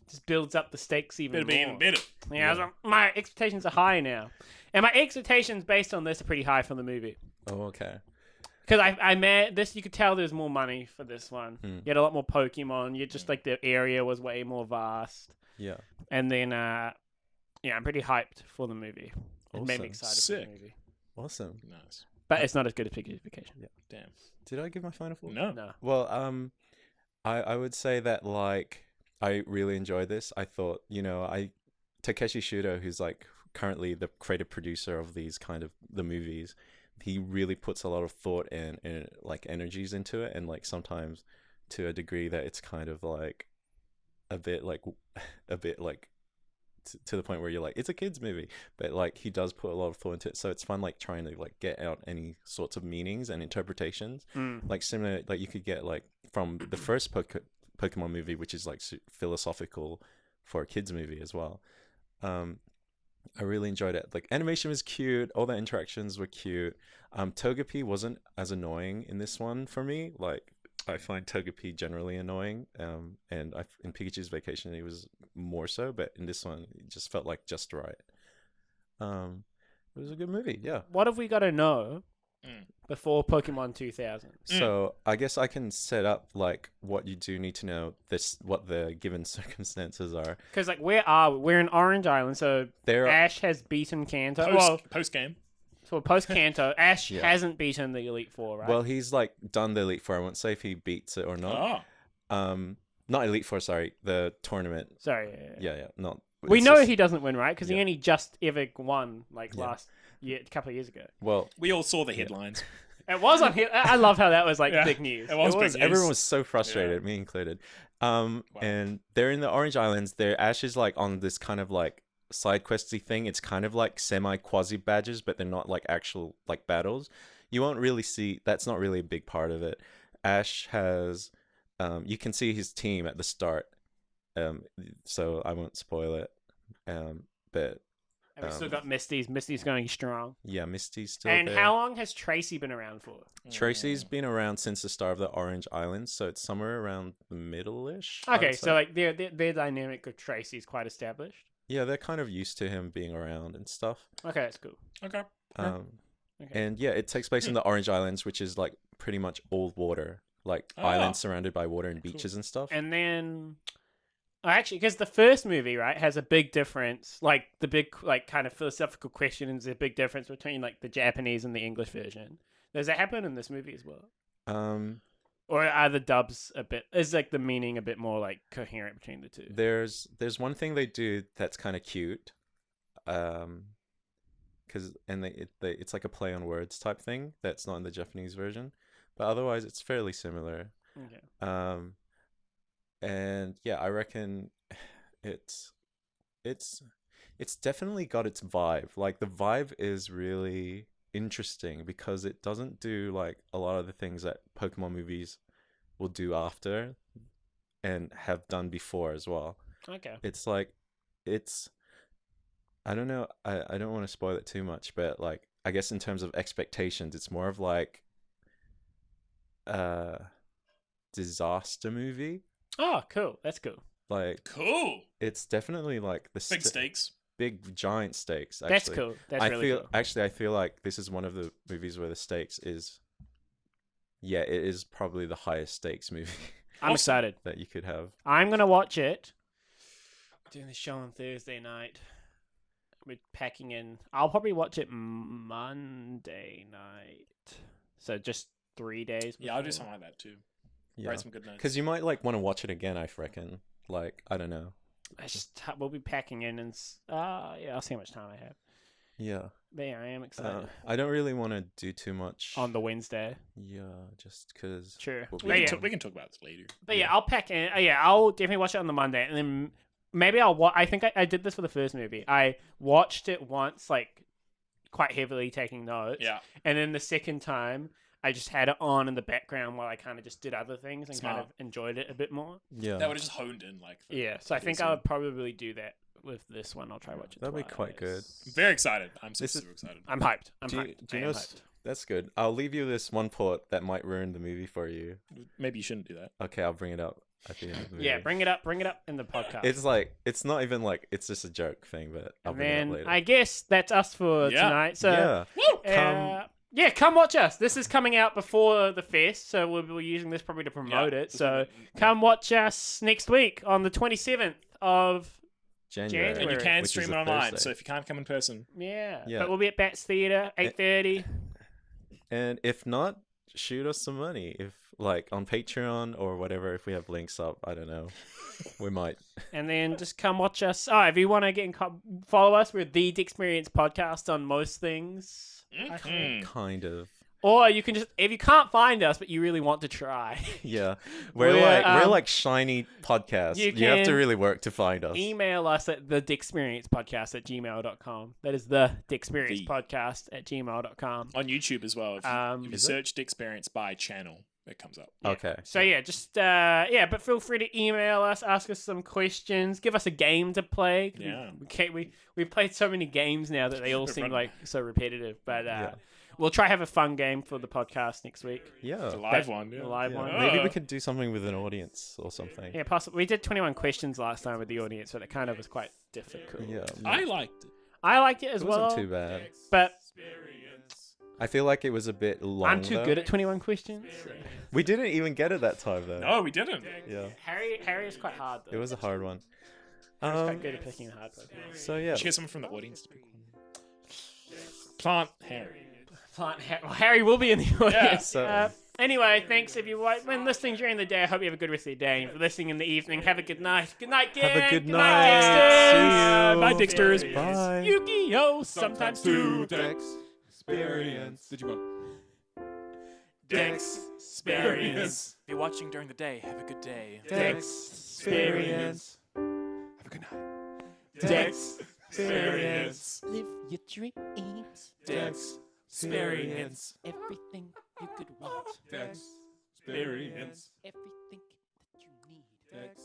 just builds up the stakes even It'll be more. even better. Yeah, my expectations are high now, and my expectations based on this are pretty high for the movie. oh okay. Because I met this, you could tell there's more money for this one. Hmm. You had a lot more Pokemon. You just like the area was way more vast, Yeah. and then I'm pretty hyped for the movie. It made me Awesome. excited for Sick. the movie, Awesome. Nice. but it's not as good as Pikachu's Vacation. Damn. Did I give my final thought? No. No, Well, I would say that like I really enjoyed this. I thought, Takeshi Shudo, who's like currently the creative producer of these kind of the movies, he really puts a lot of thought and like energies into it, and like sometimes to a degree that it's kind of like a bit like to the point where you're like, it's a kids movie, but like he does put a lot of thought into it, so it's fun like trying to like get out any sorts of meanings and interpretations, like similar like you could get like from the first Pokemon movie, which is like philosophical for a kids movie as well. I really enjoyed it. Like animation was cute, all the interactions were cute. Togepi wasn't as annoying in this one for me. Like I find Togepi generally annoying, and in Pikachu's Vacation he was more so, but in this one it just felt like just right. It was a good movie, yeah. What have we got to know before Pokemon 2000? So I guess I can set up like what you do need to know, what the given circumstances are. Because like we're in Orange Island, so Ash has beaten Kanto. Post game. So post Kanto, Ash hasn't beaten the Elite Four, right? Well, he's like done the Elite Four. I won't say if he beats it or not. Not Elite Four, sorry, the tournament. Sorry. Yeah. Not. We know he doesn't win, right? Because he only just ever won like last year, a couple of years ago. Well, we all saw the headlines. It was on here. I love how that was like big news. It was big news. Everyone was so frustrated, me included. And they're in the Orange Islands. Ash is like on this kind of like side questy thing. It's kind of like semi quasi badges, but they're not like actual like battles. You won't really see. That's not really a big part of it. Ash has. You can see his team at the start. So I won't spoil it. But. And we still got Misty's going strong. Yeah, Misty's still and there. how long has Tracy been around for? Tracy's been around since the start of the Orange Islands, so it's somewhere around the middle-ish. Okay, so like their dynamic with Tracy's quite established. Yeah, they're kind of used to him being around and stuff. Okay, that's cool. Okay. And yeah, it takes place in the Orange Islands, which is like pretty much all water, like islands surrounded by water and beaches and stuff. And then... actually, because the first movie, right, has a big difference. Like, the big, like, kind of philosophical question is a big difference between, like, the Japanese and the English version. Does that happen in this movie as well? Or are the dubs a bit... Is, like, the meaning a bit more, like, coherent between the two? There's one thing they do that's kind of cute. It's like a play on words type thing that's not in the Japanese version. But otherwise, it's fairly similar. Okay. And yeah, I reckon it's definitely got its vibe. Like the vibe is really interesting because it doesn't do like a lot of the things that Pokemon movies will do after and have done before as well. Okay. It's like I don't know, I don't want to spoil it too much, but like I guess in terms of expectations, it's more of like disaster movie. Oh, cool. That's cool. Like cool. It's definitely like the big stakes. Big giant stakes. Actually. That's cool. That's really cool. Actually, I feel like this is one of the movies where the stakes is. Yeah, it is probably the highest stakes movie. I'm excited that you could have. I'm gonna watch it. Doing the show on Thursday night. We're packing in. I'll probably watch it Monday night. So just 3 days. Yeah, I'll do something like that too. Yeah. Write some good notes. Because you might like want to watch it again, I reckon. Like, I don't know. We'll be packing in and I'll see how much time I have. Yeah. But yeah, I am excited. I don't really want to do too much on the Wednesday. Yeah, just because. Sure. We can talk about this later. But yeah, I'll pack in. I'll definitely watch it on the Monday, and then maybe I think I did this for the first movie. I watched it once, like quite heavily, taking notes. Yeah. And then the second time, I just had it on in the background while I kind of just did other things and kind of enjoyed it a bit more. Yeah. That would have just honed in like. So I think I would probably do that with this one. I'll try watch it. That'd be quite good. I'm very excited. I'm super excited. I'm hyped. Do you know? That's good. I'll leave you this one thought that might ruin the movie for you. Maybe you shouldn't do that. Okay, I'll bring it up at the end of the movie. Yeah, bring it up in the podcast. It's like it's not even like it's just a joke thing, but I'll bring it up later. I guess that's us for tonight. So come watch us. This is coming out before the fest, so we'll be using this probably to promote it. So come watch us next week on the 27th of January. And you can stream it online, so if you can't come in person. Yeah. But we'll be at Bats Theatre, 8:30. And if not, shoot us some money. If like on Patreon or whatever, if we have links up, I don't know. We might. And then just come watch us. If you want to get follow us, we're the Dexperience podcast on most things. Kind of. Or you can just, if you can't find us, but you really want to try, Yeah, We're, we're like shiny podcasts. you You have to can really work to find us. email us at the Dexperience podcast at gmail.com. That is the Dexperience The. podcast at gmail.com. On YouTube as well. If you Is it? search Dexperience by channel, it comes up. Okay. So yeah, just but feel free to email us, ask us some questions, give us a game to play. Yeah. We've played so many games now that they all seem Run. like so repetitive. But Yeah. we'll try have a fun game for the podcast next week. Yeah. It's a live one. Yeah. The live one. Maybe we could do something with an audience or something. Yeah, possibly. We did 21 questions last time with the audience, but it kind of was quite difficult. Yeah. I liked it. I liked it as It well. wasn't too bad. But I feel like it was a bit long. I'm too good at 21 questions. We didn't even get it that time though. No, we didn't. Yeah. Harry is quite hard though. It was a hard one. He's quite good at picking a hard Pokemon. So yeah. We should get someone from the audience to pick one. Plant Harry. Well, Harry will be in the audience. so- Anyway, thanks if you've been listening during the day. I hope you have a good rest of your day. And if you're listening in the evening, have a good night. Good night, gang. Have a good night, night. Dexters. See you. Bye, Dexters. Bye. Yu-Gi-Oh! Sometimes too. Experience. Did you go? Dexperience. If you're watching during the day, have a good day. Experience. Have a good night. Dexperience. Live your dreams. Dexperience. Everything you could want. Dexperience. Everything that you need. Dex.